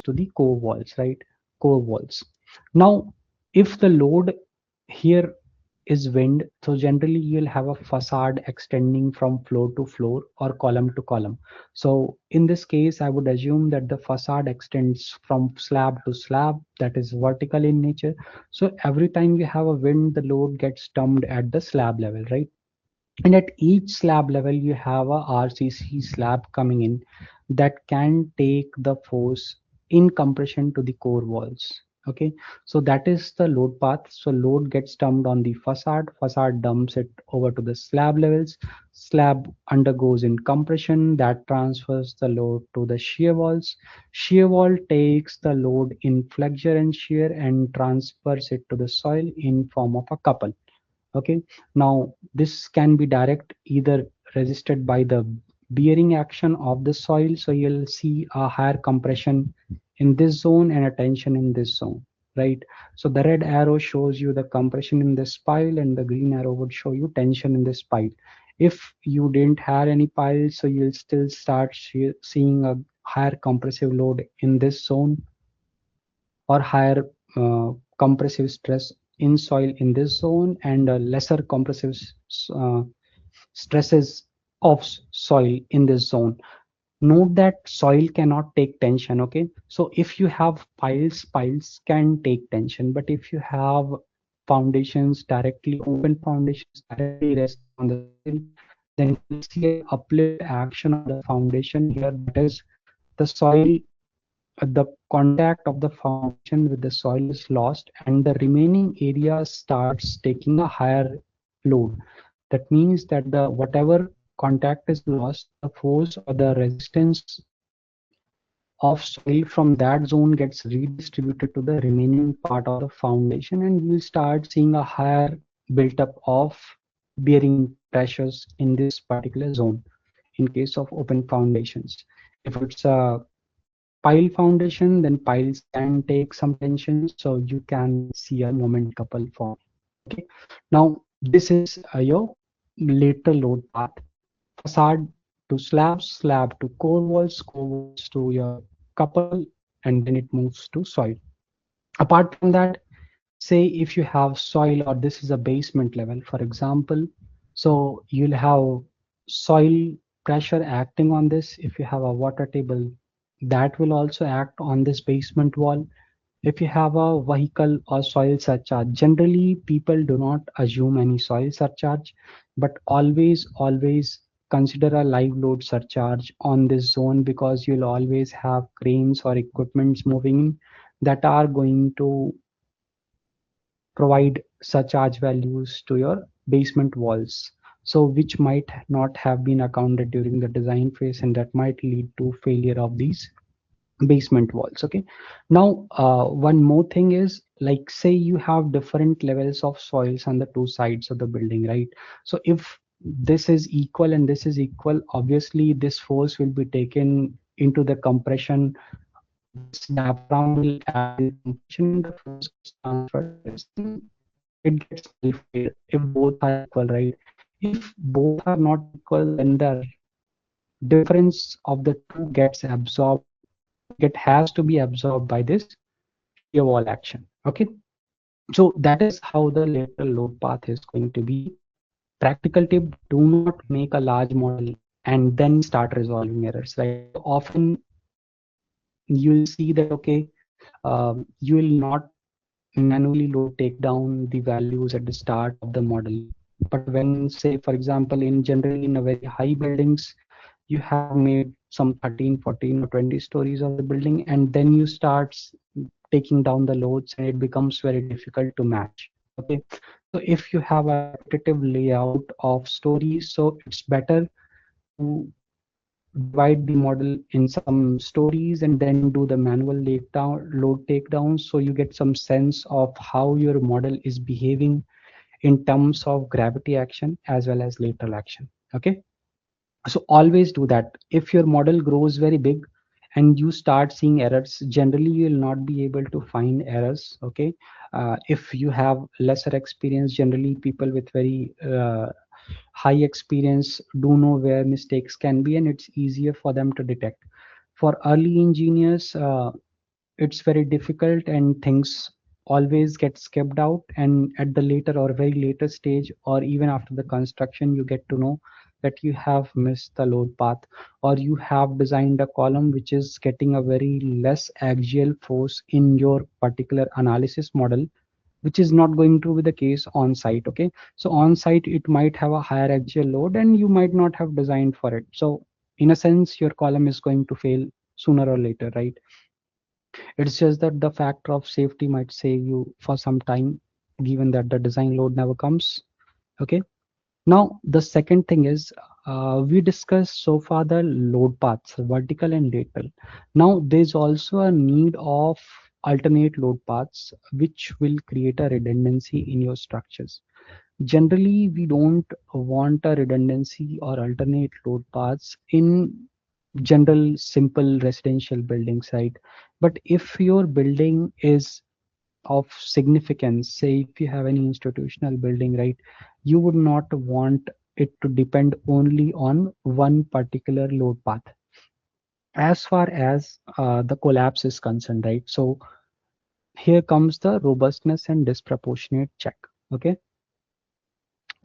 to the core walls, right? Core walls. Now, if the load here is wind, so generally you'll have a facade extending from floor to floor or column to column. So in this case, I would assume that the facade extends from slab to slab, that is vertical in nature. So every time you have a wind, the load gets dumped at the slab level, right? And at each slab level, you have a RCC slab coming in that can take the force in compression to the core walls. Okay, so that is the load path. So load gets dumped on the facade dumps it over to the slab levels. Slab undergoes in compression that transfers the load to the shear walls. Shear wall takes the load in flexure and shear and transfers it to the soil in form of a couple. Okay, now this can be direct, either resisted by the bearing action of the soil, so you'll see a higher compression in this zone and a tension in this zone, right? So the red arrow shows you the compression in this pile and the green arrow would show you tension in this pile. If you didn't have any piles, so you'll still start seeing a higher compressive load in this zone or higher compressive stress in soil in this zone, and lesser compressive uh, stresses of soil in this zone. Note that soil cannot take tension. Okay, so if you have piles can take tension, but if you have foundations directly, open foundations directly resting on the soil, then you will see an uplift action of the foundation here. That is, the soil, the contact of the foundation with the soil is lost and the remaining area starts taking a higher load. That means that the whatever contact is lost, the force or the resistance of soil from that zone gets redistributed to the remaining part of the foundation, and you will start seeing a higher built-up of bearing pressures in this particular zone in case of open foundations. If it's a pile foundation, then piles can take some tension, so you can see a moment couple form. Okay, now this is your lateral load path: facade to slabs, slab to core walls to your couple, and then it moves to soil. Apart from that, say if you have soil, or this is a basement level, for example, so you'll have soil pressure acting on this. If you have a water table, that will also act on this basement wall. If you have a vehicle or soil surcharge, generally people do not assume any soil surcharge, but always consider a live load surcharge on this zone, because you'll always have cranes or equipments moving in that are going to provide surcharge values to your basement walls, so which might not have been accounted during the design phase, and that might lead to failure of these basement walls. Okay, now one more thing is, like, say you have different levels of soils on the two sides of the building, right? So if this is equal and this is equal, obviously this force will be taken into the compression. This diaphragm will act in compression and the force gets transferred to this. It gets nullified if both are equal, right? If both are not equal, then the difference of the two gets absorbed. It has to be absorbed by this shear wall action. Okay, so that is how the lateral load path is going to be. Practical tip: do not make a large model and then start resolving errors, right? Often you'll see that, okay, you will not manually load take down the values at the start of the model, but when, say for example, in generally in a very high buildings, you have made some 13, 14 or 20 stories of the building, and then you start taking down the loads and it becomes very difficult to match. Okay, so if you have a repetitive layout of stories, so it's better to divide the model in some stories and then do the manual load takedown, so you get some sense of how your model is behaving in terms of gravity action as well as lateral action. Okay, so always do that. If your model grows very big and you start seeing errors, generally you will not be able to find errors. Okay, if you have lesser experience, generally people with very high experience do know where mistakes can be, and it's easier for them to detect. For early engineers, it's very difficult and things always get skipped out, and at the later or very later stage or even after the construction you get to know that you have missed the load path, or you have designed a column which is getting a very less axial force in your particular analysis model, which is not going to be the case on site. Okay, so on site it might have a higher axial load and you might not have designed for it, so in a sense your column is going to fail sooner or later, right? It's just that the factor of safety might save you for some time, given that the design load never comes. Okay. Now, the second thing is we discussed so far the load paths, vertical and lateral. Now, there's also a need of alternate load paths, which will create a redundancy in your structures. Generally, we don't want a redundancy or alternate load paths in general simple residential buildings, right? But if your building is of significance, say if you have any institutional building, right, you would not want it to depend only on one particular load path as far as the collapse is concerned, right? So here comes the robustness and disproportionate check. Okay,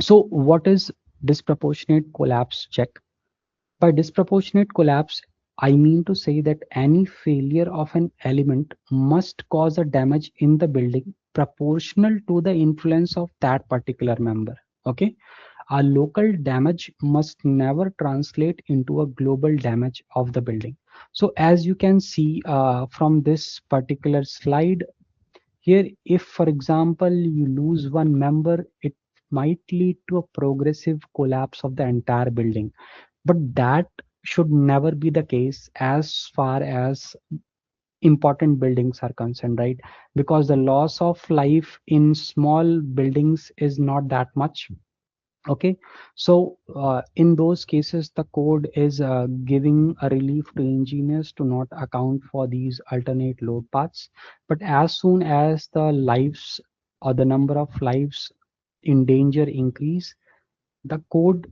so what is disproportionate collapse check? By disproportionate collapse, I mean to say that any failure of an element must cause a damage in the building proportional to the influence of that particular member. Okay, a local damage must never translate into a global damage of the building. So as you can see from this particular slide here, if for example you lose one member, it might lead to a progressive collapse of the entire building, but that should never be the case as far as important buildings are concerned, right? Because the loss of life in small buildings is not that much. Okay, so in those cases the code is giving a relief to engineers to not account for these alternate load paths, but as soon as the lives or the number of lives in danger increase, the code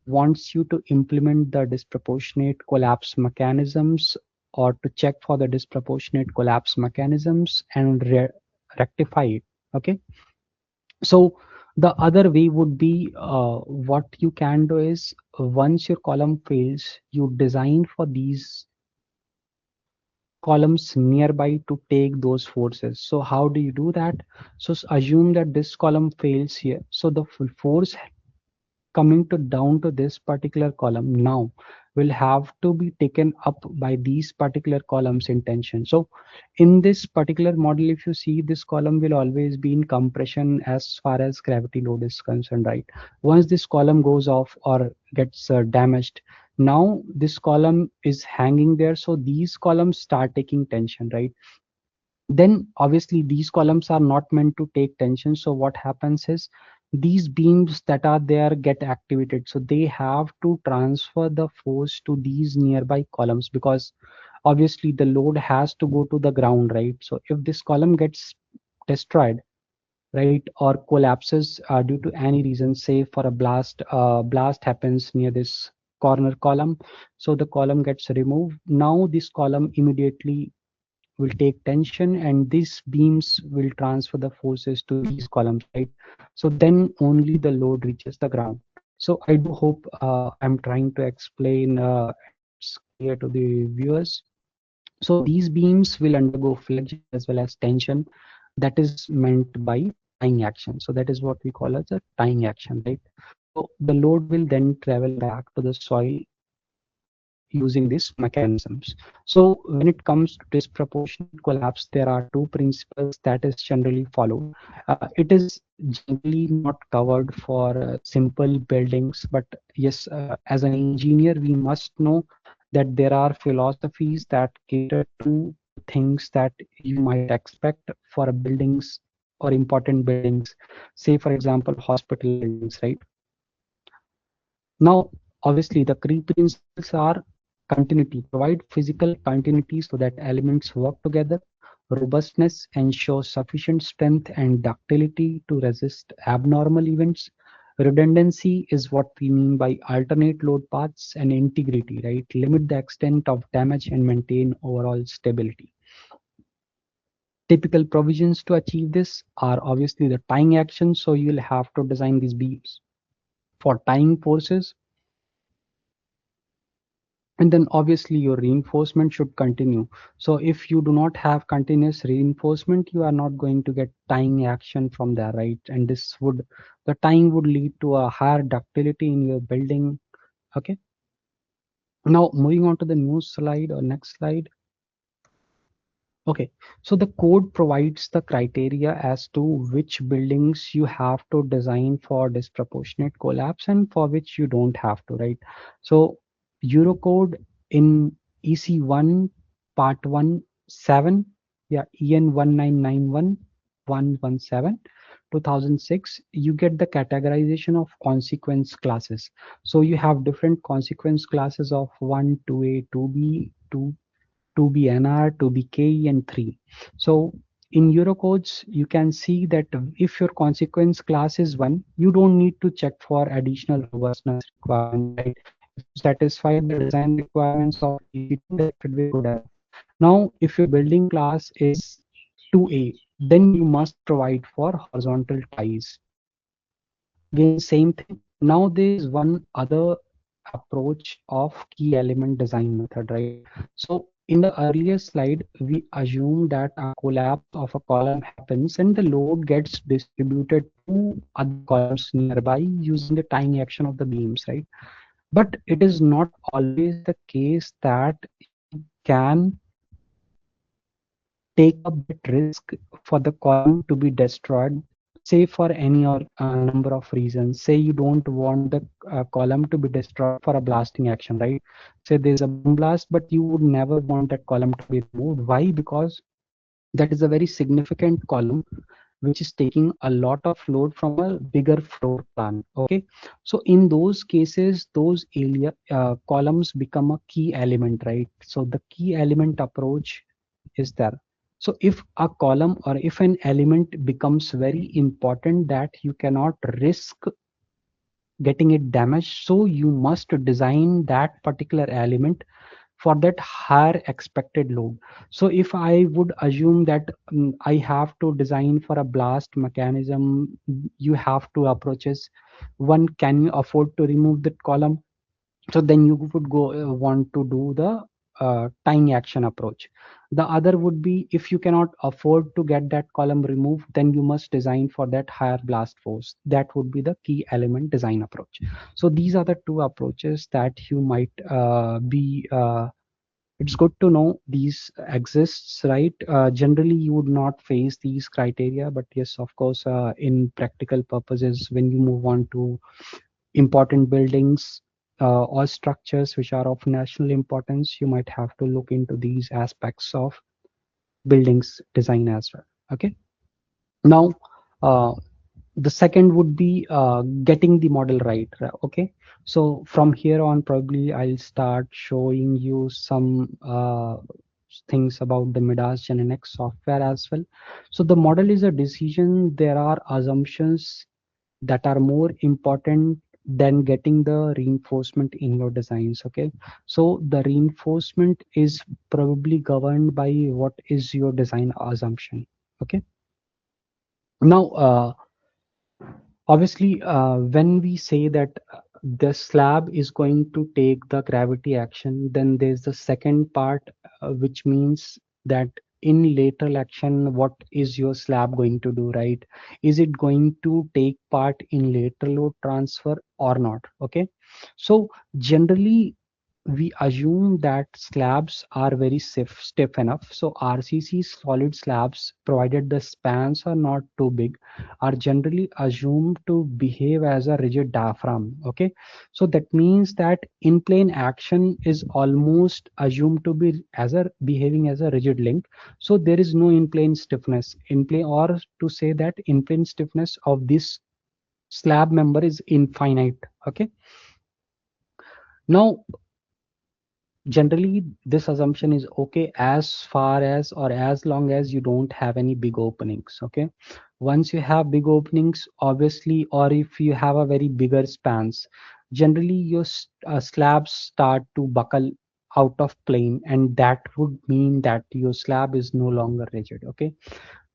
wants you to implement the disproportionate collapse mechanisms or to check for the disproportionate collapse mechanisms and rectify it. Okay, so the other way would be what you can do is once your column fails, you design for these columns nearby to take those forces. So how do you do that? So assume that this column fails here. So the force coming to down to this particular column now will have to be taken up by these particular columns in tension. So in this particular model, if you see, this column will always be in compression as far as gravity load is concerned, right? Once this column goes off or gets damaged, now this column is hanging there, so these columns start taking tension, right? Then obviously these columns are not meant to take tension, so what happens is these beams that are there get activated, so they have to transfer the force to these nearby columns, because obviously the load has to go to the ground, right? So if this column gets destroyed, right, or collapses due to any reason, say for a blast happens near this corner column, so the column gets removed. Now this column immediately will take tension and these beams will transfer the forces to these columns, right? So then only the load reaches the ground. So I do hope I'm trying to explain and it's clear to the viewers. So these beams will undergo flexion as well as tension, that is meant by tying action. So that is what we call as a tying action, right? So the load will then travel back to the soil using these mechanisms. So when it comes to disproportionate collapse, there are two principles that is generally followed. It is generally not covered for simple buildings, but yes, as an engineer, we must know that there are philosophies that cater to things that you might expect for buildings or important buildings, say for example, hospital buildings, right? Now, obviously, the key principles are continuity, provide physical continuity so that elements work together. Robustness ensures sufficient strength and ductility to resist abnormal events. Redundancy is what we mean by alternate load paths, and integrity, right? Limit the extent of damage and maintain overall stability. Typical provisions to achieve this are obviously the tying action. So you'll have to design these beams for tying forces. And then obviously your reinforcement should continue. So if you do not have continuous reinforcement, you are not going to get tying action from there, right? And the tying would lead to a higher ductility in your building. Okay. Now moving on to the new slide or next slide. Okay, so the code provides the criteria as to which buildings you have to design for disproportionate collapse and for which you don't have to, right? So Eurocode in EC1 part 1 7, yeah, EN 1991 2006, you get the categorization of consequence classes. So you have different consequence classes of 1, 2A, 2B, 2B NR, 2B KE, and 3. So in Eurocodes, you can see that if your consequence class is 1, you don't need to check for additional robustness requirements, right? If you satisfy the design requirements of EC2, that should be good enough. Now, if your building class is 2A, then you must provide for horizontal ties. Again, same thing. Now there is one other approach of key element design method, right? So in the earlier slide, we assume that a collapse of a column happens and the load gets distributed to other columns nearby using the tying action of the beams, right? But it is not always the case that you can take up that risk for the column to be destroyed, say for any or number of reasons. Say you don't want the column to be destroyed for a blasting action, right? Say there's a boom blast, but you would never want that column to be removed. Why? Because that is a very significant column which is taking a lot of load from a bigger floor plan. Okay, so in those cases, those area columns become a key element, right? So the key element approach is there. So if a column or if an element becomes very important that you cannot risk getting it damaged, so you must design that particular element for that higher expected load. So if I would assume that I have to design for a blast mechanism, you have two approaches. One, can you afford to remove that column? So then you would go want to do the tying action approach. The other would be, if you cannot afford to get that column removed, then you must design for that higher blast force. That would be the key element design approach. So these are the two approaches that you might be it's good to know these exists, right? Generally you would not face these criteria, but yes, of course, in practical purposes, when you move on to important buildings or structures which are of national importance, you might have to look into these aspects of buildings design as well. Okay, now uh, the second would be getting the model right. Okay, so from here on, probably I'll start showing you some things about the MIDAS Gen NX software as well. So the model is a decision. There are assumptions that are more important than getting the reinforcement in your designs. Okay, so the reinforcement is probably governed by what is your design assumption. Okay, now obviously when we say that the slab is going to take the gravity action, then there's the second part, which means that in lateral action, what is your slab going to do, right? Is it going to take part in lateral load transfer or not? Okay, so generally we assume that slabs are very stiff enough. So RCC solid slabs, provided the spans are not too big, are generally assumed to behave as a rigid diaphragm. Okay, so that means that in plane action is almost assumed to be as a behaving as a rigid link. So there is no in plane stiffness in plane, or to say that in plane stiffness of this slab member is infinite. Okay, now generally this assumption is okay as far as or as long as you don't have any big openings. Okay, once you have big openings, obviously, or if you have a very bigger spans, generally your slabs start to buckle out of plane, and that would mean that your slab is no longer rigid. Okay,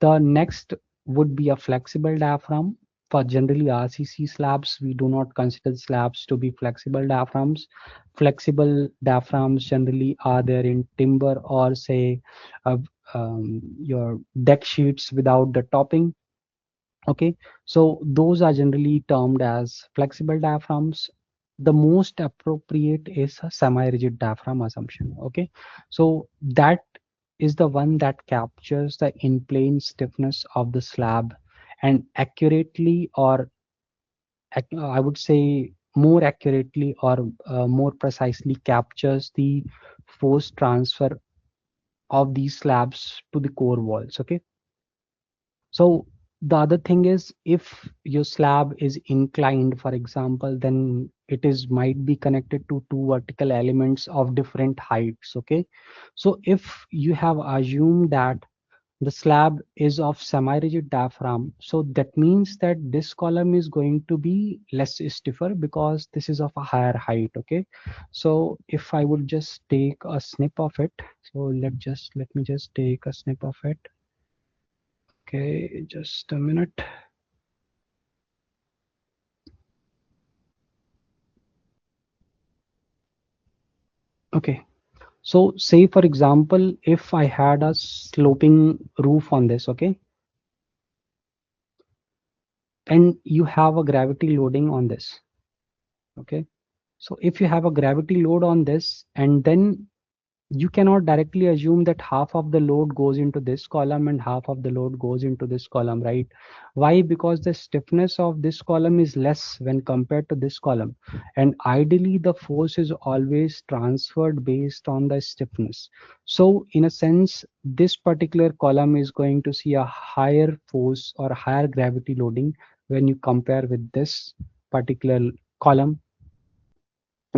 the next would be a flexible diaphragm. For generally RCC slabs, we do not consider slabs to be flexible diaphragms. Flexible diaphragms generally are there in timber or say uh, your deck sheets without the topping. Okay, so those are generally termed as flexible diaphragms. The most appropriate is a semi-rigid diaphragm assumption. Okay, so that is the one that captures the in-plane stiffness of the slab and accurately, or I would say more accurately or more precisely captures the force transfer of these slabs to the core walls. Okay, so the other thing is, if your slab is inclined, for example, then it is might be connected to two vertical elements of different heights. Okay, so if you have assumed that the slab is of semi-rigid diaphragm, so that means that this column is going to be less stiffer because this is of a higher height. Okay, so if I would just take a snip of it, so let me just take a snip of it. Okay, just a minute. Okay, so say for example, if I had a sloping roof on this, okay, and you have a gravity loading on this. Okay, so if you have a gravity load on this, and then you cannot directly assume that half of the load goes into this column and half of the load goes into this column, right? Why? Because the stiffness of this column is less when compared to this column, and ideally the force is always transferred based on the stiffness. So in a sense, this particular column is going to see a higher force or higher gravity loading when you compare with this particular column,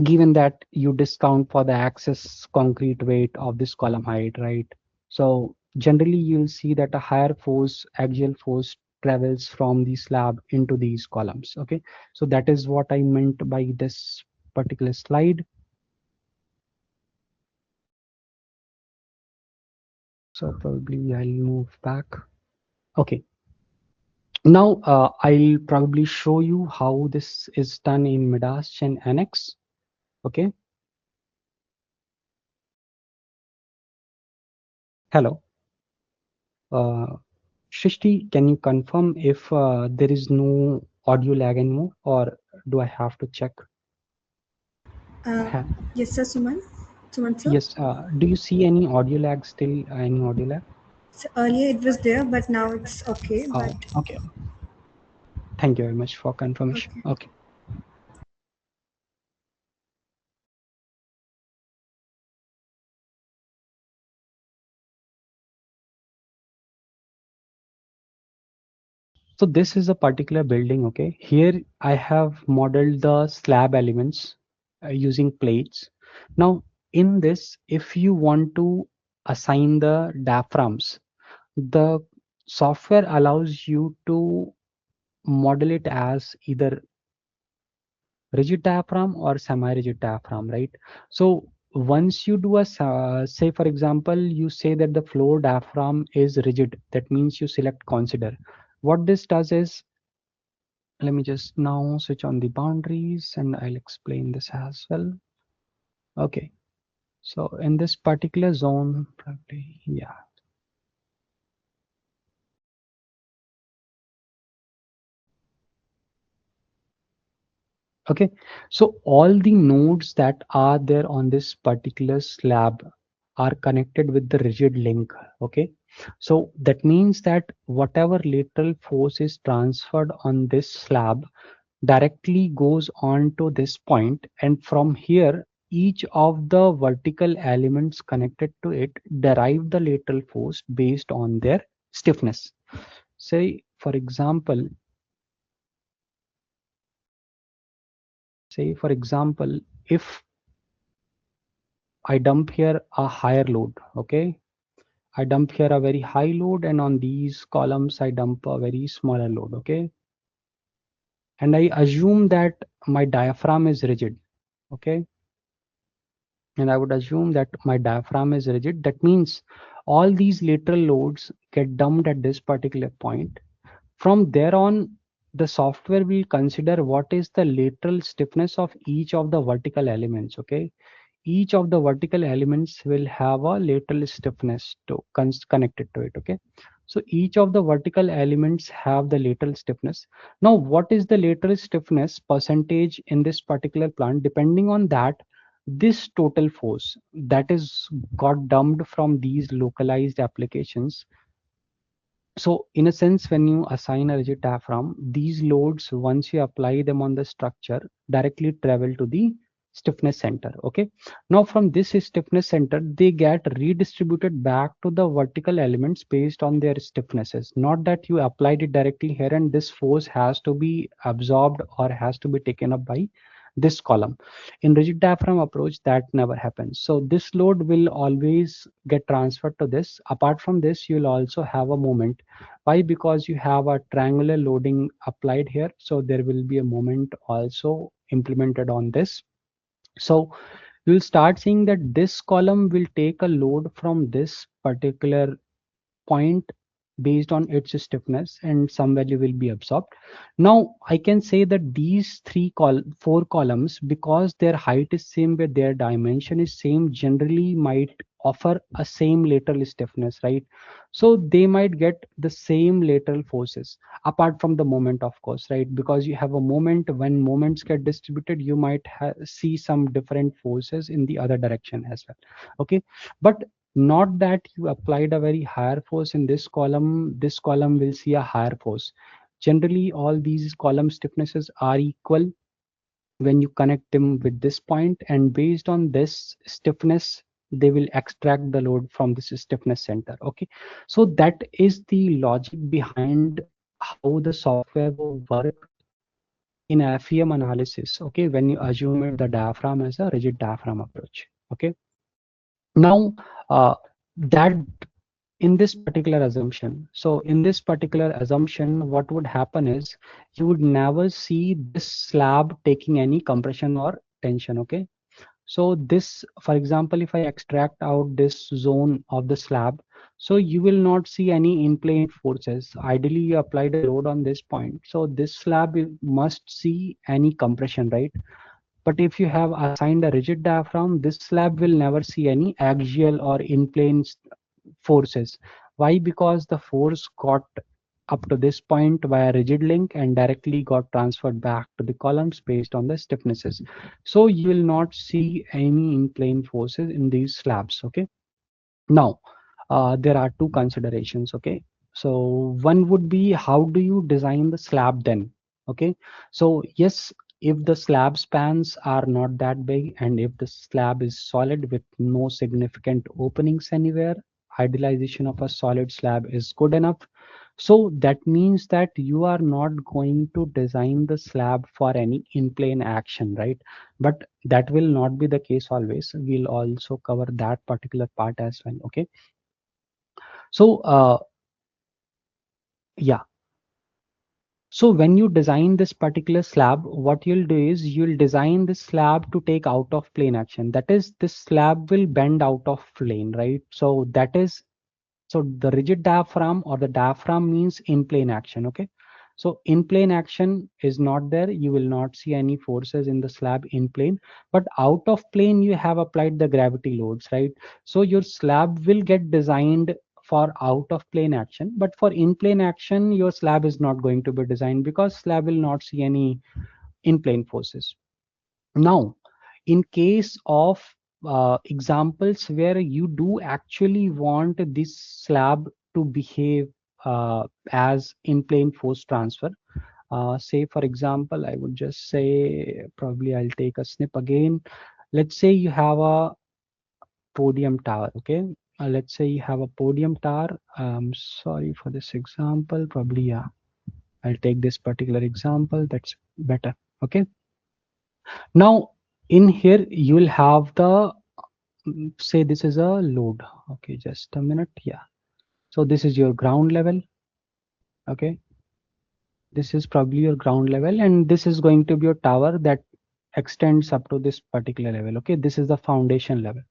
given that you discount for the excess concrete weight of this column height, right? So generally you'll see that a higher force, axial force, travels from the slab into these columns. Okay, so that is what I meant by this particular slide. So probably I'll move back. Okay, now I'll probably show you how this is done in MIDAS Gen Annex. Okay, hello. Shrishti, can you confirm if there is no audio lag anymore, or do I have to check? Uh, Ha- yes, sir, Sumant. Sumant, sir. yes. Do you see any audio lag still? Any audio lag? So earlier it was there, but now it's okay. But Oh, okay. Thank you very much for confirmation. okay. Okay. So this is a particular building. Okay. Here I have modeled the slab elements using plates. Now in this, if you want to assign the diaphragms, the software allows you to model it as either rigid diaphragm or semi-rigid diaphragm, right? So once you do a say for example, you say that the floor diaphragm is rigid, that means you select consider. What this does is, let me just now switch on the boundaries and I'll explain this as well. Okay, so in this particular zone, probably, yeah. Okay, so all the nodes that are there on this particular slab are connected with the rigid link. Okay, so that means that whatever lateral force is transferred on this slab directly goes on to this point, and from here each of the vertical elements connected to it derive the lateral force based on their stiffness. Say for example, if I dump here a higher load, okay? I dump here a very high load, and on these columns, I dump a very smaller load, okay? And I assume that my diaphragm is rigid, okay? and I would assume that my diaphragm is rigid. That means all these lateral loads get dumped at this particular point. From there on, the software will consider what is the lateral stiffness of each of the vertical elements. Okay, each of the vertical elements will have a lateral stiffness to connected to it. Okay, so each of the vertical elements have the lateral stiffness. Now what is the lateral stiffness percentage in this particular plant? Depending on that, this total force that is got dumped from these localized applications. So in a sense, when you assign a rigid diaphragm, these loads, once you apply them on the structure, directly travel to the stiffness center. Okay, now from this stiffness center, they get redistributed back to the vertical elements based on their stiffnesses. Not that you applied it directly here and this force has to be absorbed or has to be taken up by this column. In rigid diaphragm approach, that never happens. So this load will always get transferred to this. Apart from this, you'll also have a moment. Why? Because you have a triangular loading applied here, so there will be a moment also implemented on this. So you'll start seeing that this column will take a load from this particular point based on its stiffness, and some value will be absorbed. Now I can say that these four columns, because their height is same but their dimension is same, generally might offer a same lateral stiffness, right? So they might get the same lateral forces apart from the moment, of course, right? Because you have a moment, when moments get distributed, you might see some different forces in the other direction as well. Okay, but not that you applied a very higher force in this column will see a higher force. Generally all these column stiffnesses are equal when you connect them with this point, and based on this stiffness they will extract the load from this stiffness center. Okay, so that is the logic behind how the software will work in FEM analysis. Okay, when you assume it the diaphragm as a rigid diaphragm approach. Okay, now that in this particular assumption, so in this particular assumption, what would happen is you would never see this slab taking any compression or tension. Okay, so this, for example, if I extract out this zone of the slab, so you will not see any in-plane forces. Ideally you applied a load on this point, so this slab must see any compression, right? But if you have assigned a rigid diaphragm, this slab will never see any axial or in-plane forces. Why? Because the force got up to this point via rigid link and directly got transferred back to the columns based on the stiffnesses. So you will not see any in-plane forces in these slabs. Okay. Now, there are two considerations. Okay. So one would be, how do you design the slab then? Okay. So yes, if the slab spans are not that big and if the slab is solid with no significant openings anywhere, idealization of a solid slab is good enough. So that means that you are not going to design the slab for any in-plane action, right? But that will not be the case always. We'll also cover that particular part as well. Okay. So yeah. So when you design this particular slab, what you'll do is you'll design this slab to take out of plane action. That is, this slab will bend out of plane, right? So that is, so the rigid diaphragm or the diaphragm means in plane action. Okay, so in plane action is not there, you will not see any forces in the slab in plane, but out of plane you have applied the gravity loads, right? So your slab will get designed for out of plane action, but for in plane action your slab is not going to be designed because slab will not see any in plane forces. Now, in case of examples where you do actually want this slab to behave as in plane force transfer, say for example, I would just say, probably I'll take a snip again. Let's say you have a podium tower. Okay, let's say you have a podium tower. Sorry for this example, probably, yeah, I'll take this particular example, that's better. Okay, now in here you will have the, say this is a load. Okay, just a minute. Yeah, so this is your ground level. Okay, this is probably your ground level and this is going to be your tower that extends up to this particular level. Okay, this is the foundation level.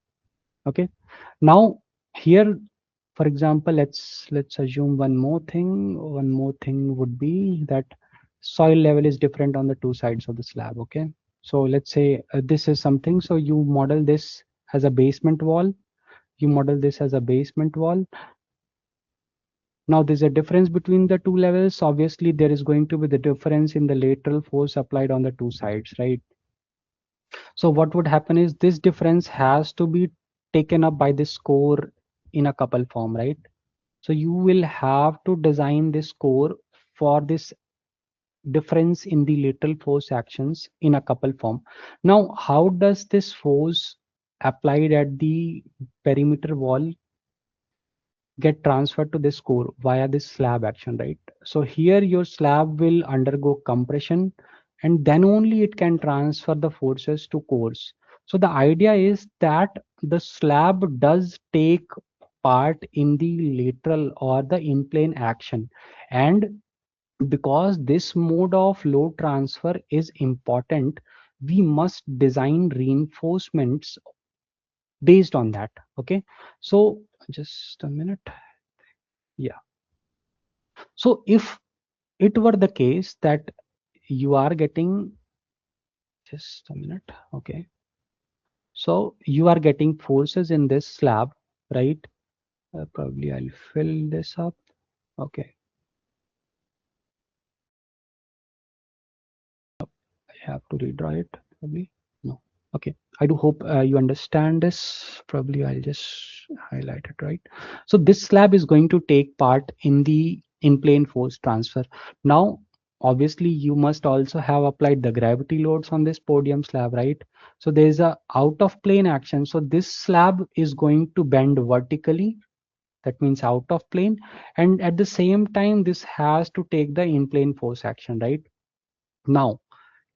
Okay, now here, for example, let's assume one more thing. One more thing would be that soil level is different on the two sides of the slab. Okay, so let's say this is something. So you model this as a basement wall. You model this as a basement wall. Now there's a difference between the two levels. Obviously, there is going to be the difference in the lateral force applied on the two sides, right? So what would happen is this difference has to be taken up by this core in a couple form, right? So you will have to design this core for this difference in the lateral force actions in a couple form. Now, how does this force applied at the perimeter wall get transferred to this core via this slab action, right? So here your slab will undergo compression and then only it can transfer the forces to cores. So the idea is that the slab does take part in the lateral or the in-plane action, and because this mode of load transfer is important, we must design reinforcements based on that. Okay, so just a minute. Yeah, so if it were the case that you are getting, just a minute. Okay, so you are getting forces in this slab, right? Probably I'll fill this up. Okay, I have to redraw it probably. No. Okay. I do hope you understand this. Probably I'll just highlight it, right? So this slab is going to take part in the in-plane force transfer. Now, obviously, you must also have applied the gravity loads on this podium slab, right? So there's a out of plane action. So this slab is going to bend vertically. That means out of plane. And at the same time, this has to take the in-plane force action, right? Now,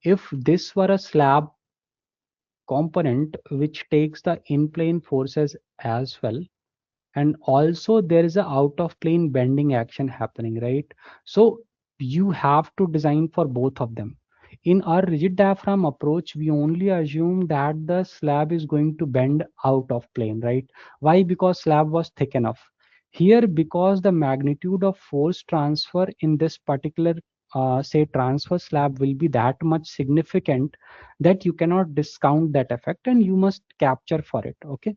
if this were a slab component which takes the in-plane forces as well, and also there is a out of plane bending action happening, right? So you have to design for both of them. In our rigid diaphragm approach, we only assume that the slab is going to bend out of plane, right? Why? Because slab was thick enough. Here, because the magnitude of force transfer in this particular say transfer slab will be that much significant that you cannot discount that effect and you must capture for it. Okay,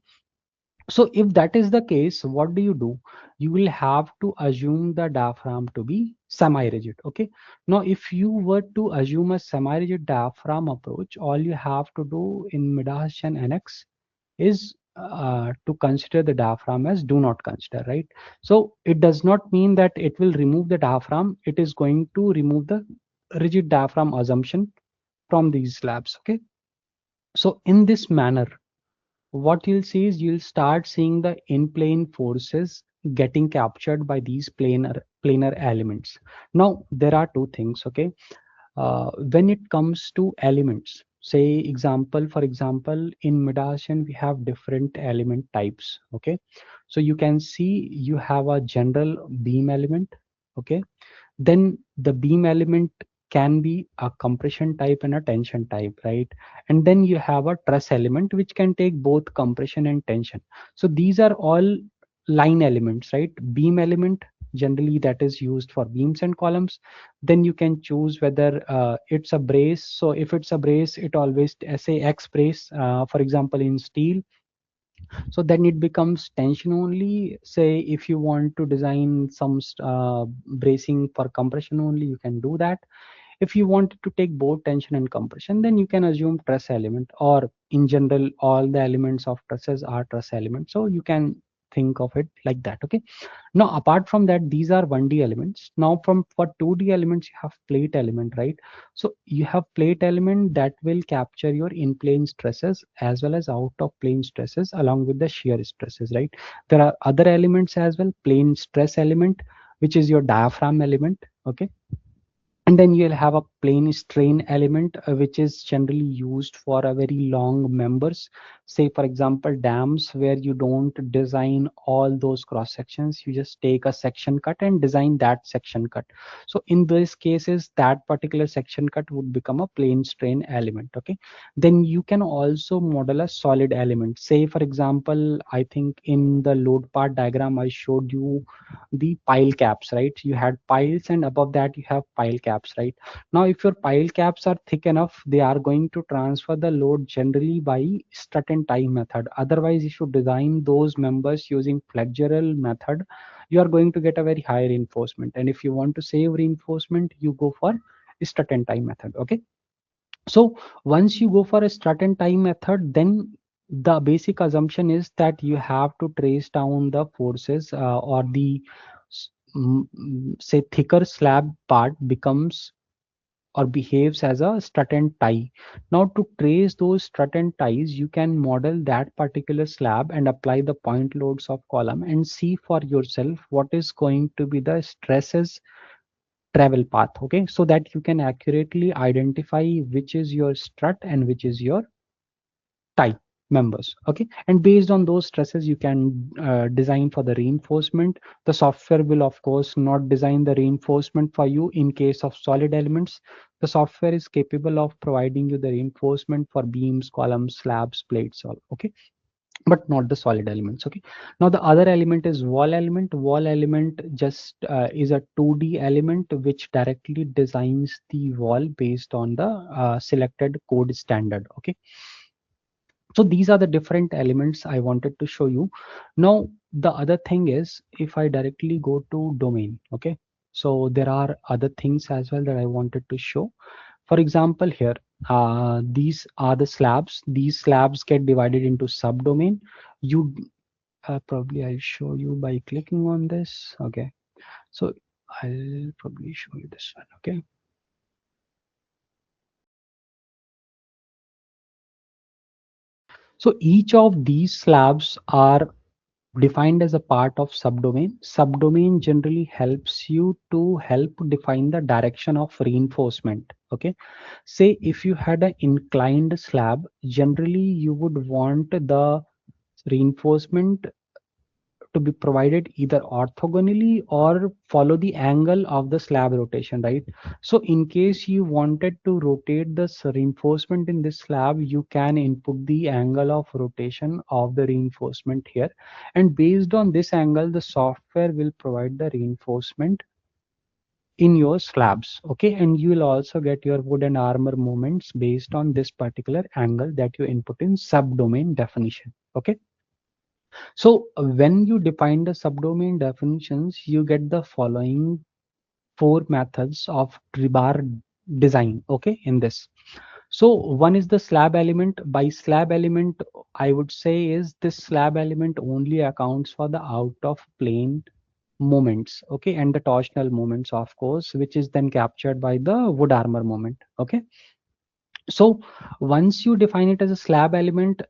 so if that is the case, what do? You will have to assume the diaphragm to be semi-rigid. Okay. Now, if you were to assume a semi-rigid diaphragm approach, all you have to do in MIDAS Gen NX is to consider the diaphragm as do not consider, right? So it does not mean that it will remove the diaphragm. It is going to remove the rigid diaphragm assumption from these slabs. Okay. So in this manner, what you'll see is you'll start seeing the in-plane forces getting captured by these planar elements. Now there are two things. Okay, when it comes to elements, say example for example in Midasian we have different element types. Okay, so you can see you have a general beam element. Okay, then the beam element can be a compression type and a tension type, right? And then you have a truss element which can take both compression and tension. So these are all line elements, right? Beam element, generally that is used for beams and columns. Then you can choose whether it's a brace. So if it's a brace, it always say X brace, for example in steel. So then it becomes tension only. Say if you want to design some bracing for compression only, you can do that. If you want to take both tension and compression, then you can assume truss element, or in general all the elements of trusses are truss elements, so you can think of it like that. Okay, now apart from that, these are 1D elements. Now from for 2D elements you have plate element, right? So you have plate element that will capture your in plane stresses as well as out of plane stresses along with the shear stresses, right? There are other elements as well, plane stress element, which is your diaphragm element. Okay, and then you'll have a plane strain element, which is generally used for a very long members. Say for example dams, where you don't design all those cross sections, you just take a section cut and design that section cut. So in these cases, that particular section cut would become a plane strain element. Okay, then you can also model a solid element. Say for example, I think in the load part diagram I showed you the pile caps, right? You had piles and above that you have pile caps, right? Now if your pile caps are thick enough, they are going to transfer the load generally by strut and tie method. Otherwise, if you design those members using flexural method, you are going to get a very high reinforcement. And if you want to save reinforcement, you go for strut and tie method. Okay, so once you go for a strut and tie method, then the basic assumption is that you have to trace down the forces, or the say thicker slab part becomes or behaves as a strut and tie. Now to trace those strut and ties, you can model that particular slab and apply the point loads of column and see for yourself what is going to be the stresses travel path. Okay, so that you can accurately identify which is your strut and which is your tie members. Okay, and based on those stresses you can design for the reinforcement. The software will of course not design the reinforcement for you. In case of solid elements, the software is capable of providing you the reinforcement for beams, columns, slabs, plates, all. Okay, but not the solid elements. Okay, now the other element is wall element. Wall element just is a 2D element which directly designs the wall based on the selected code standard. Okay, so these are the different elements I wanted to show you. Now the other thing is, if I directly go to domain, okay, so there are other things as well that I wanted to show. For example, here, these are the slabs. These slabs get divided into subdomain. You probably I'll show you by clicking on this. Okay, so I'll probably show you this one. Okay, so each of these slabs are defined as a part of subdomain. Subdomain generally helps you to help define the direction of reinforcement. Okay, say if you had an inclined slab, generally you would want the reinforcement to be provided either orthogonally or follow the angle of the slab rotation, right? So in case you wanted to rotate the reinforcement in this slab, you can input the angle of rotation of the reinforcement here, and based on this angle the software will provide the reinforcement in your slabs. Okay, and you will also get your wood and armor moments based on this particular angle that you input in subdomain definition. Okay, so when you define the subdomain definitions, you get the following four methods of rebar design. Okay, in this. So one is the slab element. By slab element, I would say is this slab element only accounts for the out of plane moments. Okay, and the torsional moments, of course, which is then captured by the wood armor moment. Okay, so once you define it as a slab element,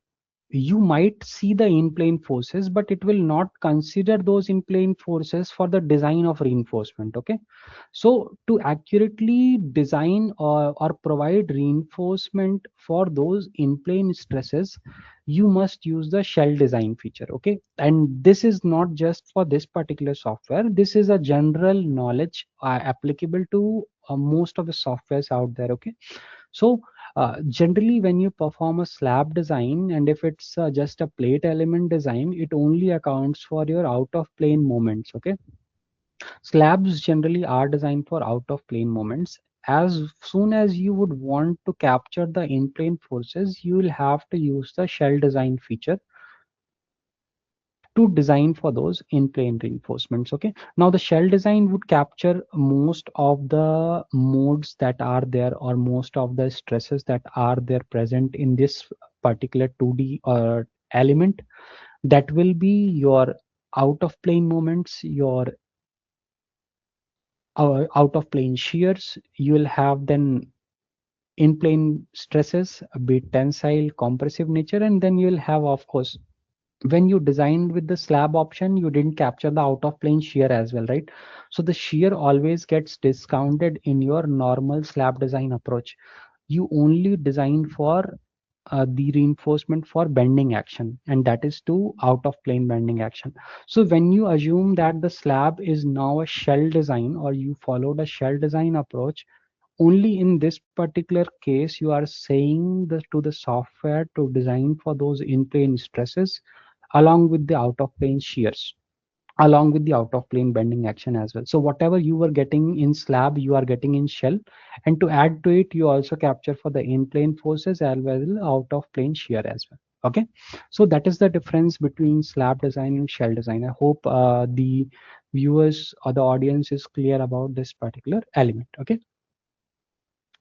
you might see the in-plane forces, but it will not consider those in-plane forces for the design of reinforcement. Okay, so to accurately design or provide reinforcement for those in-plane stresses, you must use the shell design feature. Okay, and this is not just for this particular software. This is a general knowledge applicable to most of the softwares out there. Okay, so generally, when you perform a slab design, and if it's just a plate element design, it only accounts for your out of plane moments. Okay, slabs generally are designed for out of plane moments. As soon as you would want to capture the in plane forces, you will have to use the shell design feature to design for those in plane reinforcements. Okay, now the shell design would capture most of the modes that are there, or most of the stresses that are there present in this particular 2D element. That will be your out of plane moments, your out of plane shears. You will have then in plane stresses, be it tensile, compressive nature, and then you will have of course when you designed with the slab option, you didn't capture the out of plane shear as well, right? So the shear always gets discounted in your normal slab design approach. You only design for the reinforcement for bending action, and that is to out of plane bending action. So when you assume that the slab is now a shell design, or you followed a shell design approach, only in this particular case you are saying to the software to design for those in plane stresses along with the out of plane shears, along with the out of plane bending action as well. So whatever you were getting in slab, you are getting in shell, and to add to it, you also capture for the in plane forces as well as out of plane shear as well. Okay, so that is the difference between slab design and shell design. I hope the viewers or the audience is clear about this particular element. Okay,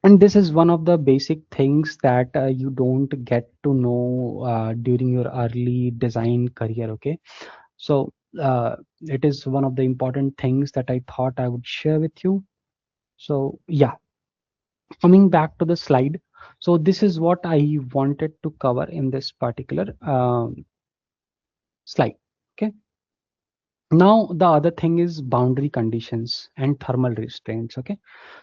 and this is one of the basic things that you don't get to know during your early design career. Okay, so it is one of the important things that I thought I would share with you. So yeah, coming back to the slide. So this is what I wanted to cover in this particular slide. Okay. Now the other thing is boundary conditions and thermal restraints. Okay.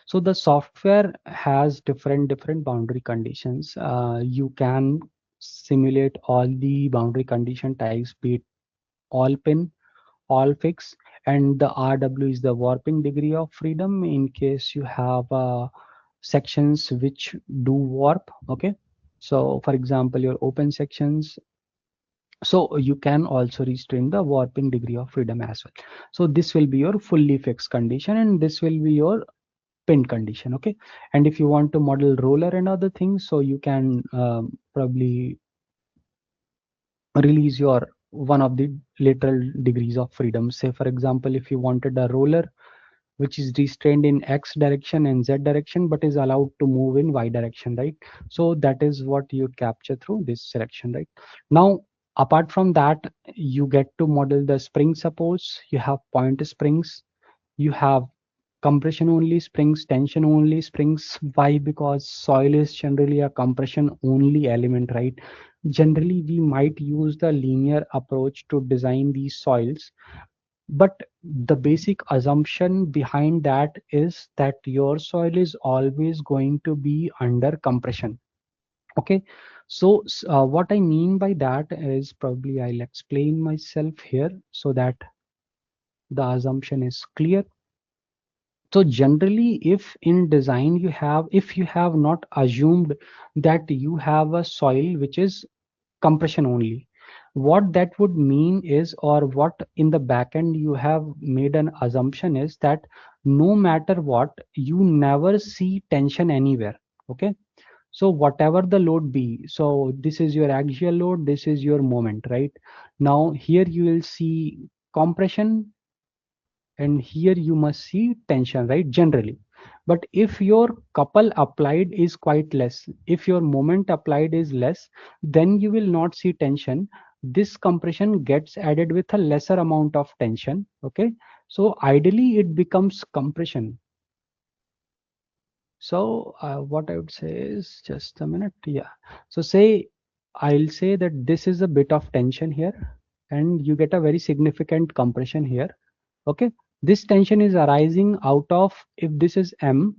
So the software has different boundary conditions. You can simulate all the boundary condition types, be it all pin, all fix, and the RW is the warping degree of freedom in case you have sections which do warp. Okay, so for example your open sections, so you can also restrain the warping degree of freedom as well. So this will be your fully fixed condition, and this will be your pin condition. Okay, and if you want to model roller and other things, so you can probably release your one of the literal degrees of freedom. Say for example, if you wanted a roller which is restrained in x direction and z direction but is allowed to move in y direction, right? So that is what you capture through this selection, right? Now apart from that, you get to model the spring supports. You have point springs, you have compression only springs, tension only springs. Why? Because soil is generally a compression only element, right? Generally we might use the linear approach to design these soils, but the basic assumption behind that is that your soil is always going to be under compression. Okay, so what I mean by that is, probably I'll explain myself here so that the assumption is clear. So generally, if in design you have, if you have not assumed that you have a soil which is compression only, what that would mean is, or what in the back end you have made an assumption is that no matter what, you never see tension anywhere. Okay, so whatever the load be, so this is your axial load, this is your moment, right? Now here you will see compression, and here you must see tension, right, generally. But if your couple applied is quite less, if your moment applied is less, then you will not see tension. This compression gets added with a lesser amount of tension. Okay, so ideally it becomes compression. So what I would say is, just a minute, yeah. So say, I'll say that this is a bit of tension here, and you get a very significant compression here. Okay, this tension is arising out of, if this is M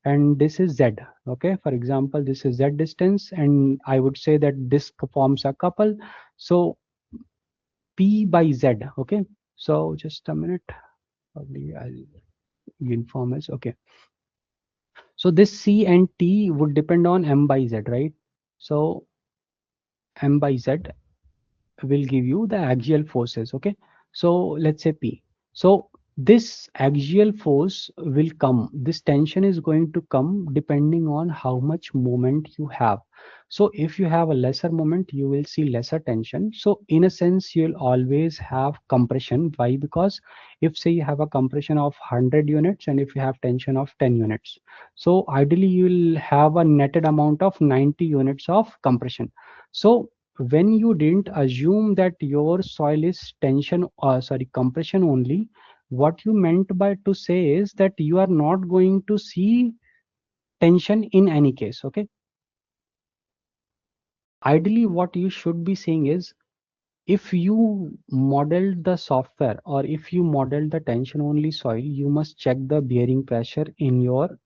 and this is Z. Okay, for example, this is Z distance, and I would say that this forms a couple. So P by Z. Okay, so just a minute, probably I'll inform us. Okay, so this C and T would depend on M by Z, right? So M by Z will give you the axial forces. Okay, so let's say P. So this axial force will come, this tension is going to come depending on how much moment you have. So if you have a lesser moment, you will see lesser tension. So in a sense, you'll always have compression. Why? Because if say you have a compression of 100 units and if you have tension of 10 units, so ideally you will have a netted amount of 90 units of compression. So when you didn't assume that your soil is tension, sorry, compression only, what you meant by to say is that you are not going to see tension in any case. Okay, ideally what you should be seeing is, if you modeled the software or if you modeled the tension only soil, you must check the bearing pressure in your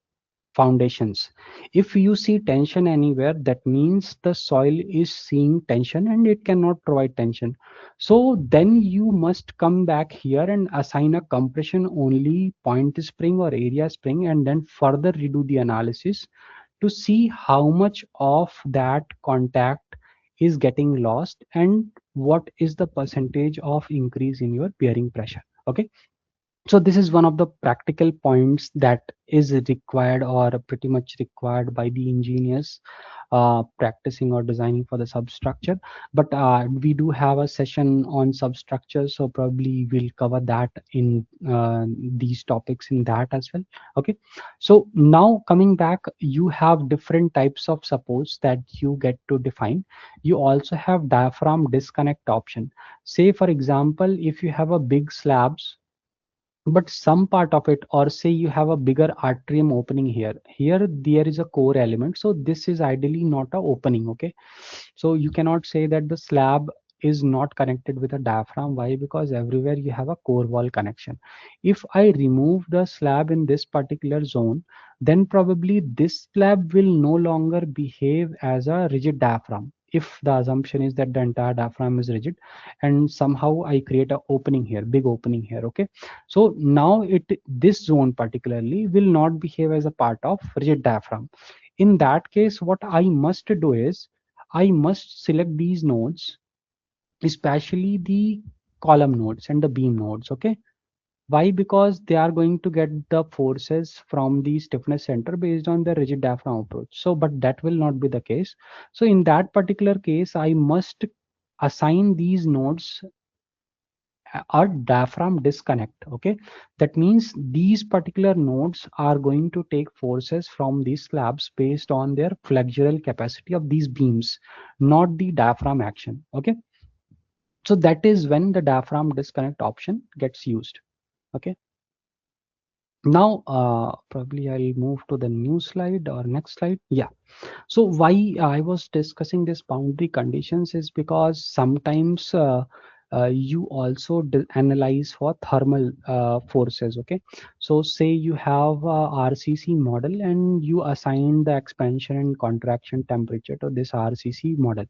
foundations. If you see tension anywhere, that means the soil is seeing tension and it cannot provide tension. So then you must come back here and assign a compression only point spring or area spring, and then further redo the analysis to see how much of that contact is getting lost and what is the percentage of increase in your bearing pressure. Okay, so this is one of the practical points that is required or pretty much required by the engineers practicing or designing for the substructure. But we do have a session on substructure, so probably we'll cover that in these topics in that as well. Okay, so now coming back, you have different types of supports that you get to define. You also have diaphragm disconnect option. Say for example, if you have a big slabs but some part of it, or say you have a bigger atrium opening here there is a core element, so this is ideally not a opening. Okay, so you cannot say that the slab is not connected with a diaphragm. Why? Because everywhere you have a core wall connection. If I remove the slab in this particular zone, then probably this slab will no longer behave as a rigid diaphragm, if the assumption is that the entire diaphragm is rigid and somehow I create a opening here, big opening here. Okay, so now this zone particularly will not behave as a part of rigid diaphragm. In that case, what I must do is I must select these nodes, especially the column nodes and the beam nodes. Okay, why? Because they are going to get the forces from the stiffness center based on the rigid diaphragm approach. So but that will not be the case. So in that particular case, I must assign these nodes a diaphragm disconnect. Okay, that means these particular nodes are going to take forces from these slabs based on their flexural capacity of these beams, not the diaphragm action. Okay, so that is when the diaphragm disconnect option gets used. Okay, now probably I'll move to the new slide or next slide. Yeah, so why I was discussing this boundary conditions is because sometimes you also analyze for thermal forces. Okay, so say you have a RCC model and you assign the expansion and contraction temperature to this RCC model,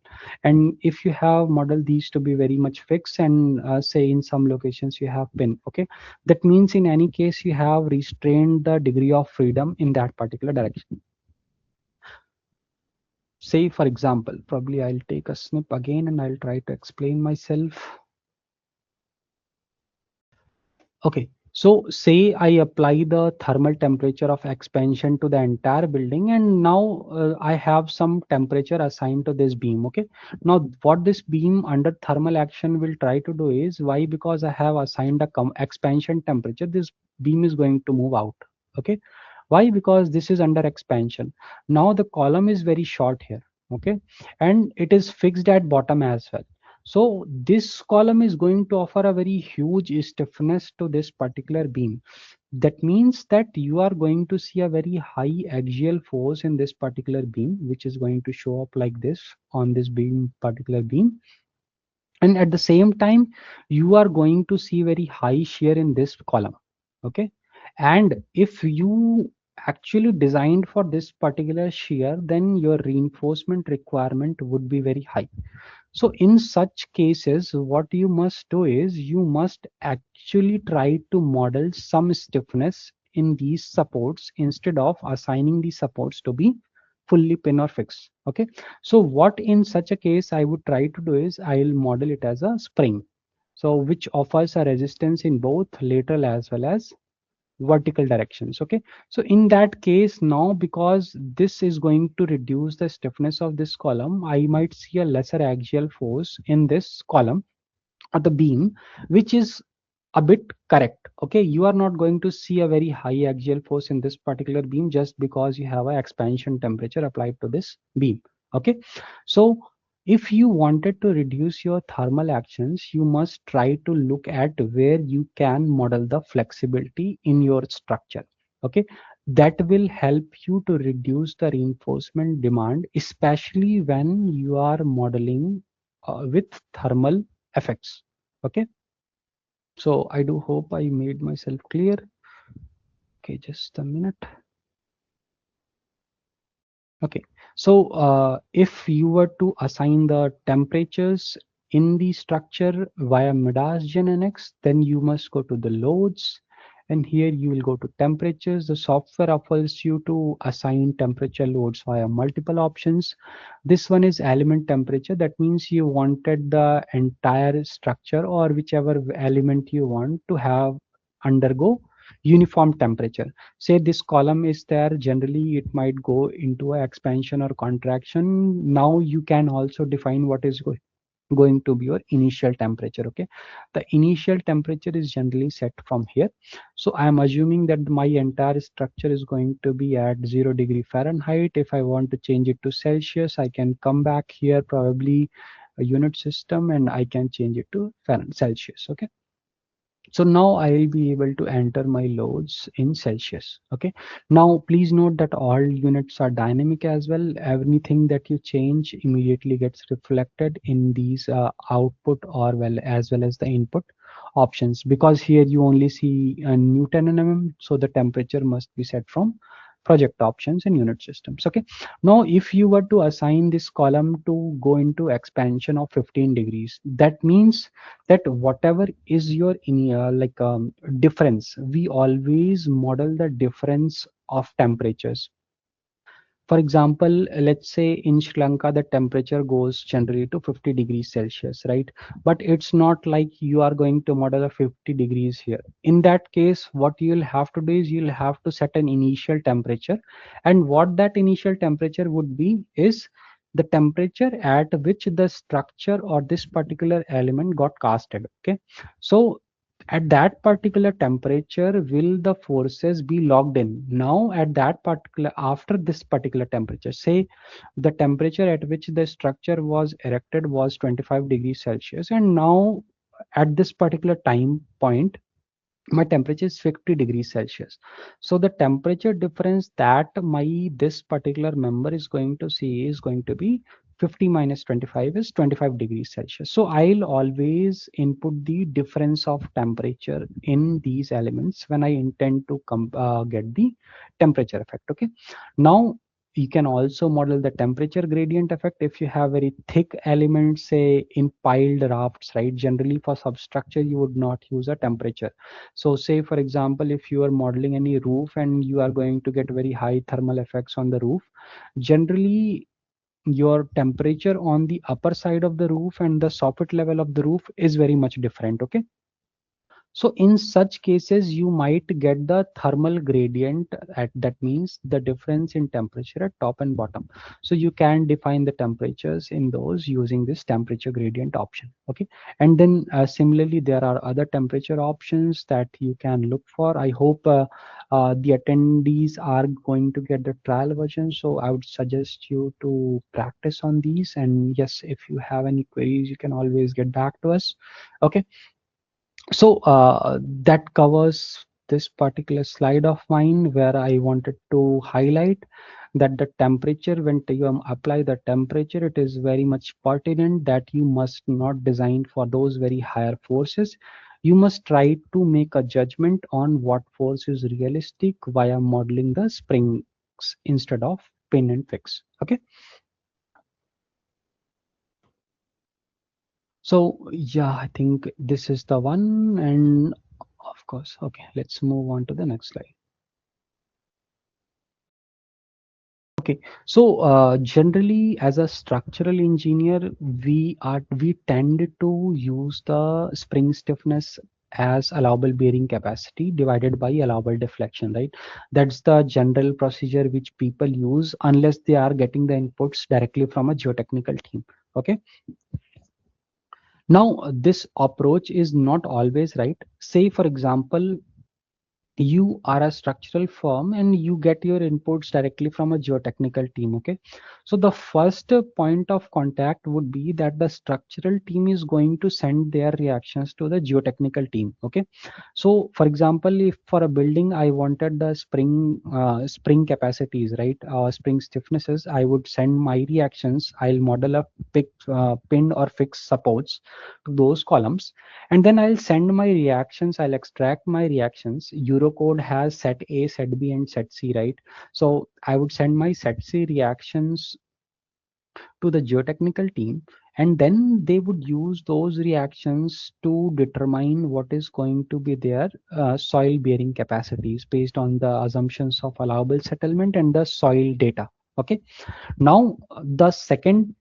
and if you have model these to be very much fixed and say in some locations you have pin. Okay, that means in any case you have restrained the degree of freedom in that particular direction. Say for example, probably I'll take a snip again and I'll try to explain myself. Okay, so say I apply the thermal temperature of expansion to the entire building, and now I have some temperature assigned to this beam. Okay, now what this beam under thermal action will try to do is, why? Because I have assigned a expansion temperature, this beam is going to move out. Okay, why? Because this is under expansion. Now the column is very short here. Okay, and it is fixed at bottom as well. So this column is going to offer a very huge stiffness to this particular beam. That means that you are going to see a very high axial force in this particular beam, which is going to show up like this on this particular beam. And at the same time, you are going to see very high shear in this column. Okay, and if you actually designed for this particular shear, then your reinforcement requirement would be very high. So in such cases, what you must do is you must actually try to model some stiffness in these supports instead of assigning the supports to be fully pin or fixed. Okay, so what in such a case I would try to do is I'll model it as a spring, so which offers a resistance in both lateral as well as vertical directions. Okay, so in that case, now because this is going to reduce the stiffness of this column, I might see a lesser axial force in this column or the beam, which is a bit correct. Okay, you are not going to see a very high axial force in this particular beam just because you have an expansion temperature applied to this beam. Okay, so if you wanted to reduce your thermal actions, you must try to look at where you can model the flexibility in your structure. Okay, that will help you to reduce the reinforcement demand, especially when you are modeling with thermal effects. Okay, so I do hope I made myself clear. Okay, just a minute. Okay, so if you were to assign the temperatures in the structure via MIDAS Gen NX, then you must go to the loads, and here you will go to temperatures. The software offers you to assign temperature loads via multiple options. This one is element temperature. That means you wanted the entire structure or whichever element you want to have undergo uniform temperature. Say this column is there, generally it might go into a expansion or contraction. Now you can also define what is going to be your initial temperature. Okay, the initial temperature is generally set from here. So I am assuming that my entire structure is going to be at 0 degree Fahrenheit. If I want to change it to Celsius, I can come back here, probably a unit system, and I can change it to Fahrenheit Celsius. Okay, so now I will be able to enter my loads in Celsius. Okay. Now please note that all units are dynamic as well. Anything that you change immediately gets reflected in these output or well as the input options, because here you only see Newton and mm. So the temperature must be set from project options and unit systems. Okay. Now if you were to assign this column to go into expansion of 15 degrees, that means that whatever is your in difference, we always model the difference of temperatures. For example, let's say in Sri Lanka, the temperature goes generally to 50 degrees Celsius, right? But it's not like you are going to model a 50 degrees here. In that case, what you'll have to do is you'll have to set an initial temperature. And what that initial temperature would be is the temperature at which the structure or this particular element got casted. Okay. So at that particular temperature will the forces be logged in. Now at that particular, after this particular temperature, say the temperature at which the structure was erected was 25 degrees Celsius, and now at this particular time point my temperature is 50 degrees Celsius. So the temperature difference that my this particular member is going to see is going to be 50 minus 25 is 25 degrees Celsius. So I'll always input the difference of temperature in these elements when I intend to get the temperature effect. Okay. Now you can also model the temperature gradient effect if you have very thick elements, say in piled rafts, right? Generally for substructure you would not use a temperature. So say for example, if you are modeling any roof and you are going to get very high thermal effects on the roof, generally your temperature on the upper side of the roof and the soffit level of the roof is very much different. Okay. So in such cases, you might get the thermal gradient at that means the difference in temperature at top and bottom. So you can define the temperatures in those using this temperature gradient option. Okay. And then similarly, there are other temperature options that you can look for. I hope the attendees are going to get the trial version. So I would suggest you to practice on these. And yes, if you have any queries, you can always get back to us. Okay. So that covers this particular slide of mine where I wanted to highlight that the temperature, when you apply the temperature, it is very much pertinent that you must not design for those very higher forces. You must try to make a judgment on what force is realistic via modeling the springs instead of pin and fix. Okay. So yeah, I think this is the one, and of course, okay, let's move on to the next slide. Okay, so generally as a structural engineer, we tend to use the spring stiffness as allowable bearing capacity divided by allowable deflection, right? That's the general procedure which people use unless they are getting the inputs directly from a geotechnical team. Okay. Now, this approach is not always right. Say, for example, you are a structural firm and you get your inputs directly from a geotechnical team. Okay, so the first point of contact would be that the structural team is going to send their reactions to the geotechnical team. Okay, so for example, if for a building I wanted the spring capacities, right, spring stiffnesses, I would send my reactions. I'll model a pinned or fixed supports to those columns, and then I'll send my reactions. I'll extract my reactions. Eurocode has set A, set B, and set C, right? So I would send my set C reactions to the geotechnical team, and then they would use those reactions to determine what is going to be their soil bearing capacities based on the assumptions of allowable settlement and the soil data. Okay, now the second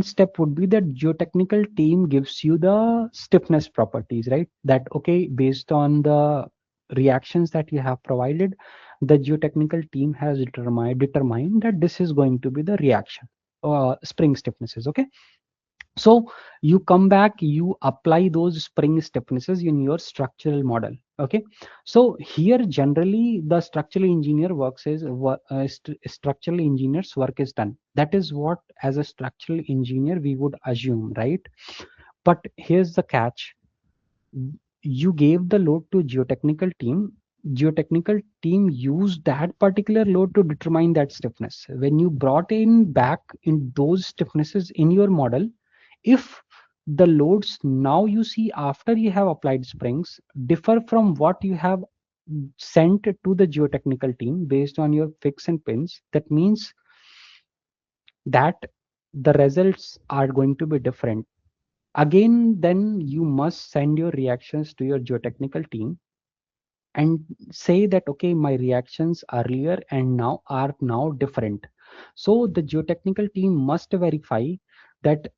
step would be that geotechnical team gives you the stiffness properties, right? That okay, based on the reactions that you have provided, the geotechnical team has determined that this is going to be the reaction spring stiffnesses. Okay, so you come back, you apply those spring stiffnesses in your structural model. Okay, so here generally the structural engineer works is structural engineer's work is done. That is what as a structural engineer we would assume, right? But here's the catch. You gave the load to geotechnical team used that particular load to determine that stiffness. When you brought in back in those stiffnesses in your model, if the loads now you see after you have applied springs differ from what you have sent to the geotechnical team based on your fix and pins, that means that the results are going to be different. Again, then you must send your reactions to your geotechnical team and say that okay, my reactions earlier and now are now different. So the geotechnical team must verify that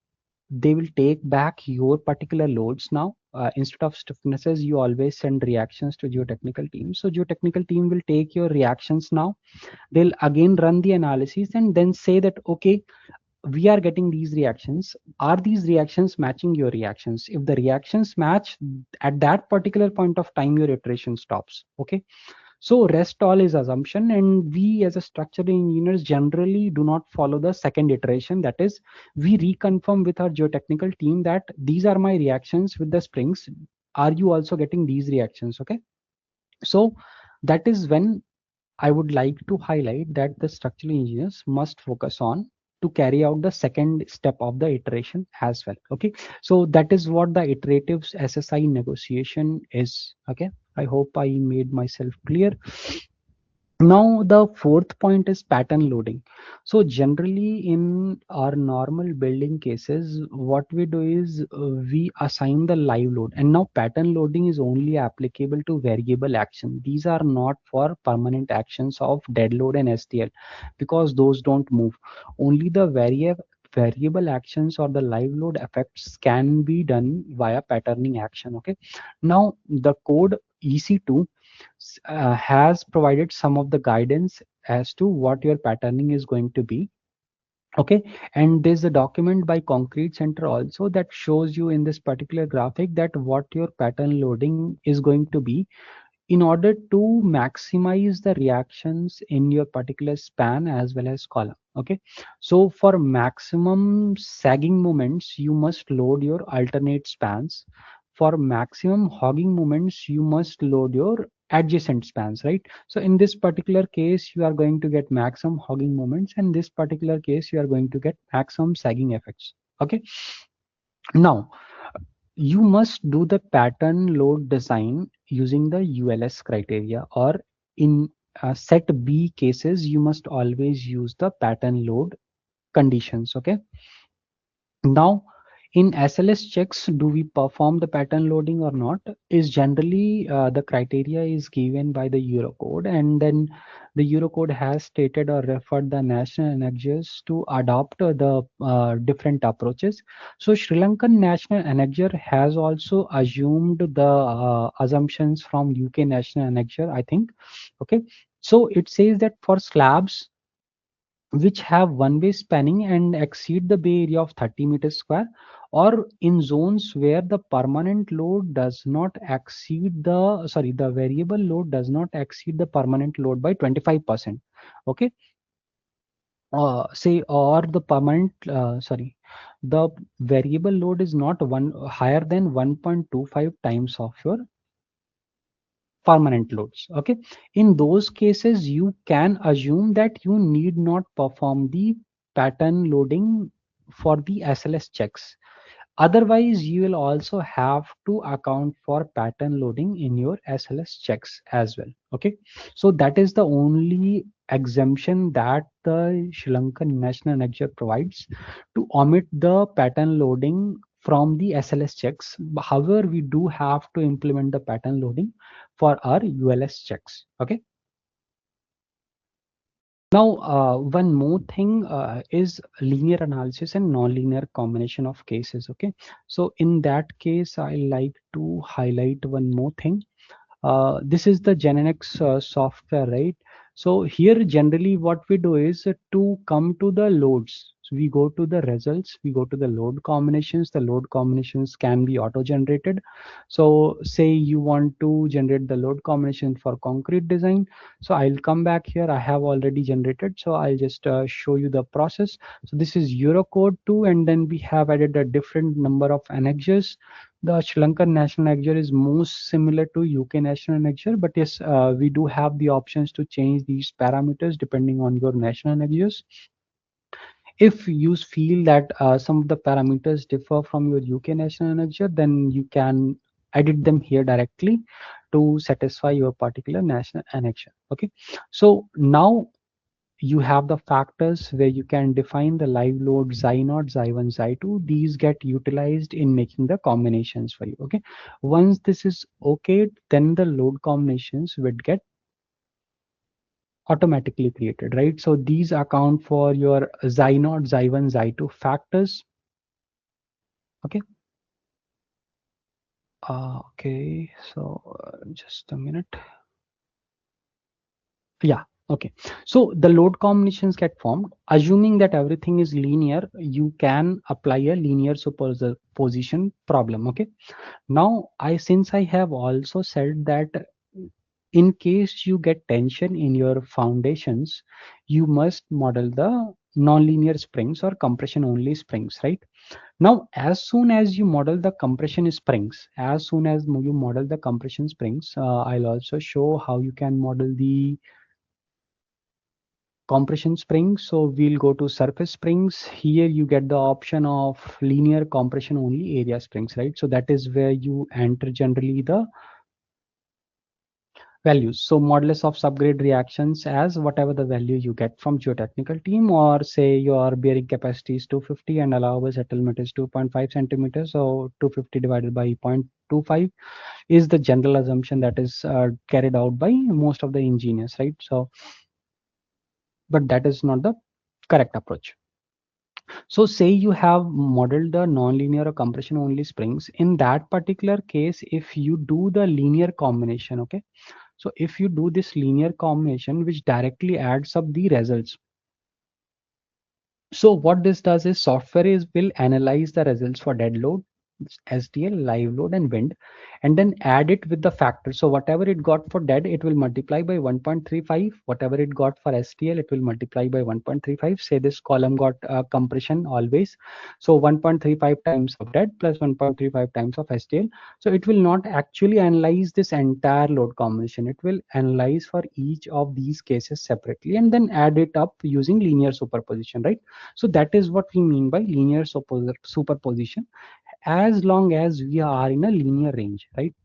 they will take back your particular loads now. Instead of stiffnesses, you always send reactions to geotechnical team. So geotechnical team will take your reactions now. They'll again run the analysis and then say that okay, we are getting these reactions. Are these reactions matching your reactions? If the reactions match, at that particular point of time your iteration stops. Okay, so rest all is assumption, and we as a structural engineers generally do not follow the second iteration. That is, we reconfirm with our geotechnical team that these are my reactions with the springs. Are you also getting these reactions? Okay, so that is when I would like to highlight that the structural engineers must focus on to carry out the second step of the iteration as well. Okay, so that is what the iterative SSI negotiation is. Okay, I hope I made myself clear. Now the fourth point is pattern loading. So generally in our normal building cases, what we do is we assign the live load, and now pattern loading is only applicable to variable action. These are not for permanent actions of dead load and STL, because those don't move. Only the variable actions or the live load effects can be done via patterning action. Okay, now the code EC2 has provided some of the guidance as to what your patterning is going to be. Okay, and there's a document by Concrete Center also that shows you in this particular graphic that what your pattern loading is going to be in order to maximize the reactions in your particular span as well as column. Okay, so for maximum sagging moments you must load your alternate spans. For maximum hogging moments you must load your adjacent spans, right? So in this particular case you are going to get maximum hogging moments, and this particular case you are going to get maximum sagging effects. Okay, now you must do the pattern load design using the ULS criteria, or in set B cases, you must always use the pattern load conditions. Okay. Now, in SLS checks, do we perform the pattern loading or not? Is generally the criteria is given by the Eurocode, and then the Eurocode has stated or referred the national annexures to adopt the different approaches. So Sri Lankan national annexure has also assumed the assumptions from UK national annexure, I think. Okay, so it says that for slabs which have one-way spanning and exceed the bay area of 30 meters square, or in zones where the permanent load does not exceed the, sorry, the variable load does not exceed the permanent load by 25%. Okay. Say, or the permanent, sorry, the variable load is not one higher than 1.25 times of your permanent loads. Okay. In those cases, you can assume that you need not perform the pattern loading for the SLS checks. Otherwise, you will also have to account for pattern loading in your SLS checks as well. Okay. So that is the only exemption that the Sri Lankan National Exchequer provides, to omit the pattern loading from the SLS checks. However, we do have to implement the pattern loading for our ULS checks. Okay. Now, one more thing is linear analysis and nonlinear combination of cases. Okay. So in that case, I like to highlight one more thing. This is the GenNX software, right? So here generally what we do is to come to the loads. So we go to the results, we go to the load combinations. The load combinations can be auto generated. So say you want to generate the load combination for concrete design. So I'll come back here. I have already generated. So I'll just show you the process. So this is Eurocode 2, and then we have added a different number of annexures. The Sri Lankan national exchequer is most similar to UK national exchequer, but yes, we do have the options to change these parameters depending on your national exchequers. If you feel that some of the parameters differ from your UK national exchequer, then you can edit them here directly to satisfy your particular national annexure. Okay, so now you have the factors where you can define the live load Xi0, Xi1, Xi2. These get utilized in making the combinations for you. Okay. Once this is okay, then the load combinations would get automatically created, right? So these account for your Xi0, Xi1, Xi2 factors. Okay. Okay. So just a minute. Yeah. Okay. So the load combinations get formed. Assuming that everything is linear, you can apply a linear superposition problem. Okay. Now, since I have also said that in case you get tension in your foundations, you must model the nonlinear springs or compression only springs, right? Now, as soon as you model the compression springs, as soon as you model the compression springs, I'll also show how you can model the compression springs. So we'll go to surface springs. Here you get the option of linear compression only area springs, right? So that is where you enter generally the values. So modulus of subgrade reactions as whatever the value you get from geotechnical team, or say your bearing capacity is 250 and allowable settlement is 2.5 centimeters. So 250 divided by 0.25 is the general assumption that is carried out by most of the engineers, right? So, but that is not the correct approach. So say you have modeled the nonlinear or compression only springs. In that particular case, if you do the linear combination, okay. So if you do this linear combination, which directly adds up the results. So what this does is software will analyze the results for dead load, SDL, live load, and wind, and then add it with the factor. So whatever it got for dead, it will multiply by 1.35. Whatever it got for STL, it will multiply by 1.35. Say this column got compression always. So 1.35 times of dead plus 1.35 times of STL. So it will not actually analyze this entire load combination. It will analyze for each of these cases separately and then add it up using linear superposition, right? So that is what we mean by linear superposition, as long as we are in a linear range, right?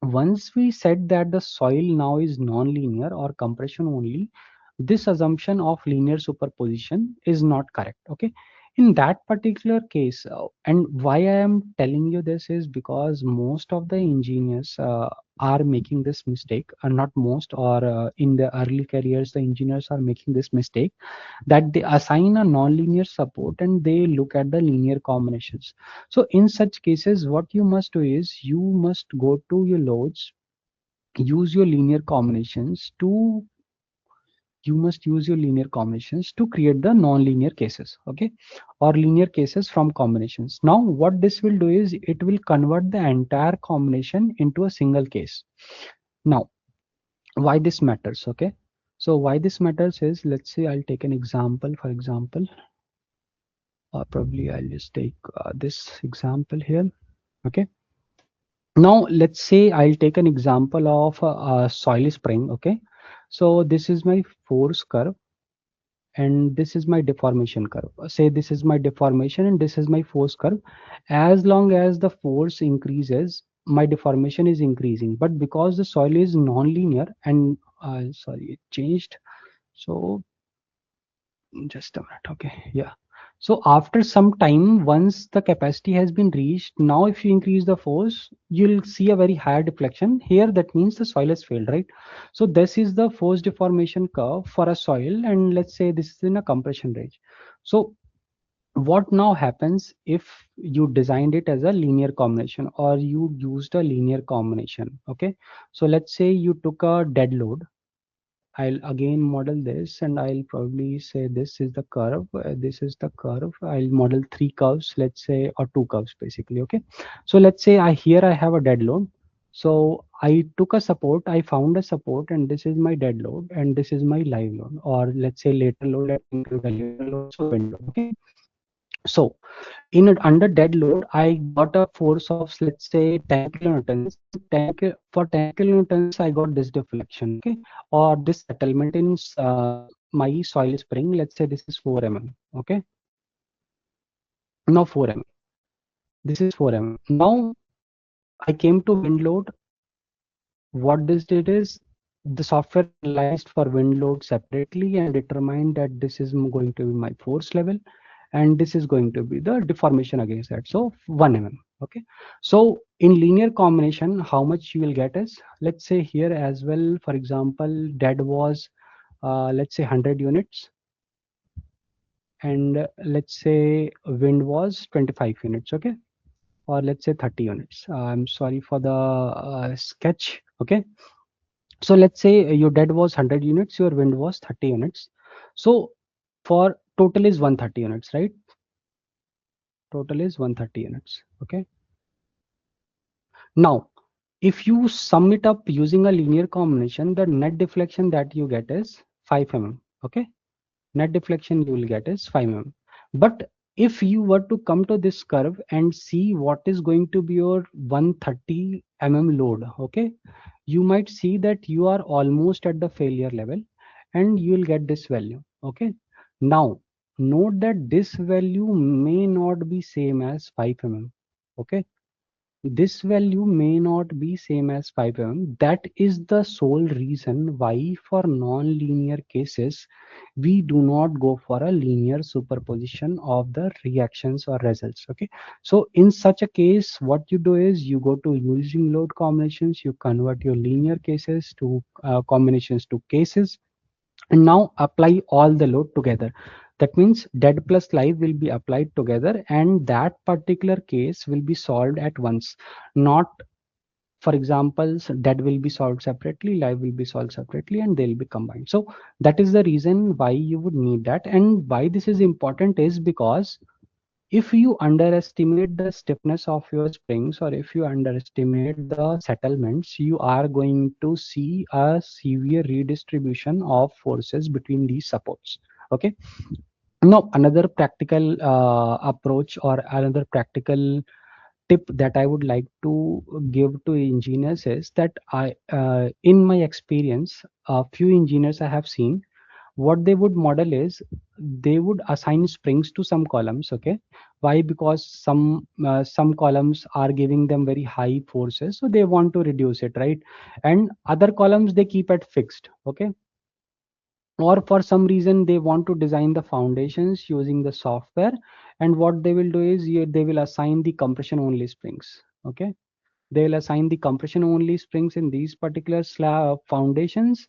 Once we said that the soil now is non-linear or compression only, this assumption of linear superposition is not correct. Okay. In that particular case, and why I am telling you this is because most of the engineers are making this mistake, or not most, or in the early careers, the engineers are making this mistake that they assign a non-linear support and they look at the linear combinations. So in such cases, what you must do is you must go to your loads, use your linear combinations to you must use your linear combinations to create the non-linear cases, okay, or linear cases from combinations. Now what this will do is it will convert the entire combination into a single case. Now why this matters, okay, so why this matters is, let's say I'll take an example. For example, probably I'll just take this example here, okay. Now let's say I'll take an example of a soil spring, okay. So this is my force curve and this is my deformation curve. Say this is my deformation and this is my force curve. As long as the force increases, my deformation is increasing, but because the soil is non-linear and sorry, it changed. So just a minute, okay, yeah. So after some time, once the capacity has been reached, now if you increase the force, you'll see a very higher deflection here. That means the soil has failed, right? So this is the force deformation curve for a soil, and let's say this is in a compression range. So what now happens if you designed it as a linear combination or you used a linear combination, okay. So let's say you took a dead load. I'll again model this and I'll probably say this is the curve, this is the curve. I'll model three curves, let's say, or two curves basically, okay. So let's say I have a dead load. So I took a support, I found a support, and this is my dead load and this is my live load, or let's say later load, let's include a later load, so wind load, okay. So under dead load, I got a force of, let's say, 10 kilonewtons. For 10 kilonewtons, I got this deflection, okay, or this settlement in my soil spring. Let's say this is 4 mm, okay, no 4 mm. This is 4 mm. Now I came to wind load. What this did is the software analyzed for wind load separately and determined that this is going to be my force level and this is going to be the deformation against that, so 1 mm, okay. So in linear combination, how much you will get is, let's say here as well, for example, dead was let's say 100 units, and let's say wind was 25 units, okay, or let's say 30 units. I'm sorry for the sketch, okay. So let's say your dead was 100 units, your wind was 30 units. So for total is 130 units, right? Total is 130 units, okay. Now if you sum it up using a linear combination, the net deflection that you get is 5 mm, okay. Net deflection you will get is 5 mm. But if you were to come to this curve and see what is going to be your 130 mm load, okay, you might see that you are almost at the failure level and you will get this value, okay. Now note that this value may not be same as 5 mm, okay. This value may not be same as 5 mm. That is the sole reason why for non-linear cases we do not go for a linear superposition of the reactions or results, okay. So in such a case, what you do is you go to using load combinations, you convert your linear cases to combinations to cases, and now apply all the load together. That means dead plus live will be applied together and that particular case will be solved at once. Not, for example, dead will be solved separately, live will be solved separately, and they'll be combined. So that is the reason why you would need that. And why this is important is because if you underestimate the stiffness of your springs or if you underestimate the settlements, you are going to see a severe redistribution of forces between these supports, okay. Now another practical approach or another practical tip that I would like to give to engineers is that in my experience, a few engineers I have seen, what they would model is they would assign springs to some columns, okay. Why? Because some columns are giving them very high forces, so they want to reduce it, right? And other columns they keep it fixed, okay. Or for some reason they want to design the foundations using the software, and what they will do is they will assign the compression only springs, okay. They will assign the compression only springs in these particular slab foundations,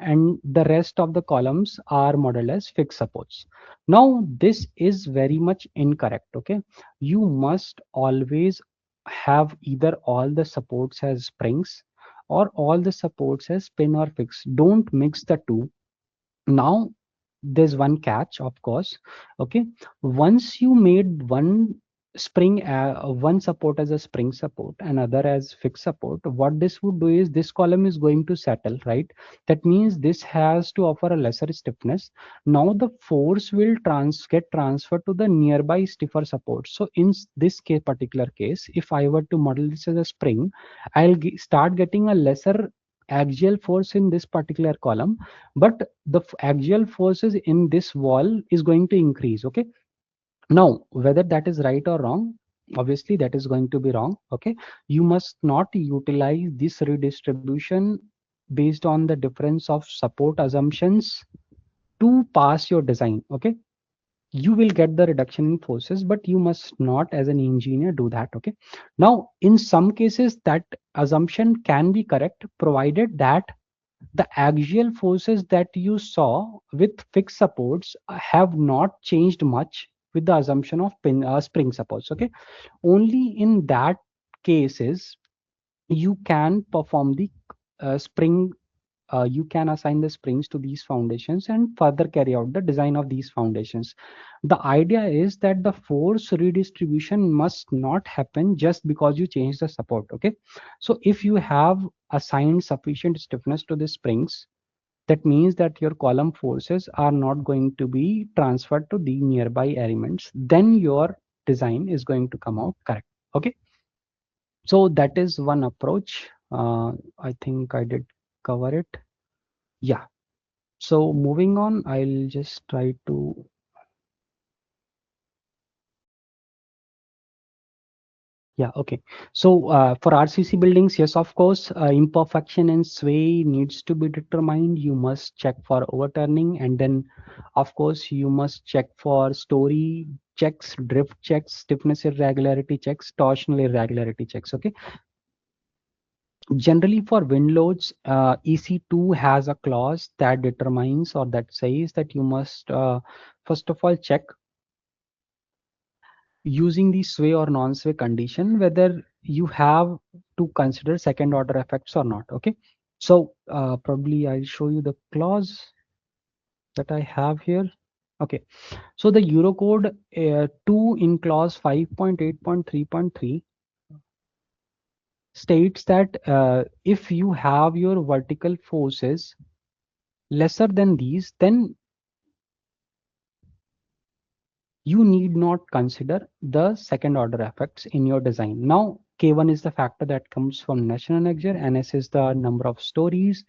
and the rest of the columns are modeled as fixed supports. Now this is very much incorrect, okay. You must always have either all the supports as springs or all the supports as pin or fixed. Don't mix the two. Now there's one catch, of course. Okay, once you made one support as a spring support, another as fixed support, what this would do is this column is going to settle, right? That means this has to offer a lesser stiffness. Now the force will get transferred to the nearby stiffer support. So in this case, particular case, if I were to model this as a spring, I'll start getting a lesser axial force in this particular column, but the axial forces in this wall is going to increase. Okay, now whether that is right or wrong, obviously that is going to be wrong. Okay, you must not utilize this redistribution based on the difference of support assumptions to pass your design. Okay, you will get the reduction in forces, but you must not as an engineer do that. Okay, now in some cases that assumption can be correct, provided that the axial forces that you saw with fixed supports have not changed much with the assumption of spring supports. Okay, only in that cases you can perform the spring you can assign the springs to these foundations and further carry out the design of these foundations. The idea is that the force redistribution must not happen just because you change the support. Okay, so if you have assigned sufficient stiffness to the springs, that means that your column forces are not going to be transferred to the nearby elements, then your design is going to come out correct. Okay, so that is one approach. I think I did cover it. Yeah, so moving on, I'll just try to, yeah, okay. So for RCC buildings, yes, of course, imperfection and sway needs to be determined. You must check for overturning, and then, of course, you must check for story checks, drift checks, stiffness irregularity checks, torsional irregularity checks. Okay. Generally, for wind loads, EC2 has a clause that determines or that says that you must first of all check using the sway or non-sway condition whether you have to consider second order effects or not. Okay, so probably I'll show you the clause that I have here. Okay, so the Eurocode 2 in clause 5.8.3.3 states that if you have your vertical forces lesser than these, then you need not consider the second order effects in your design. Now, K1 is the factor that comes from national exer, NS is the number of stories,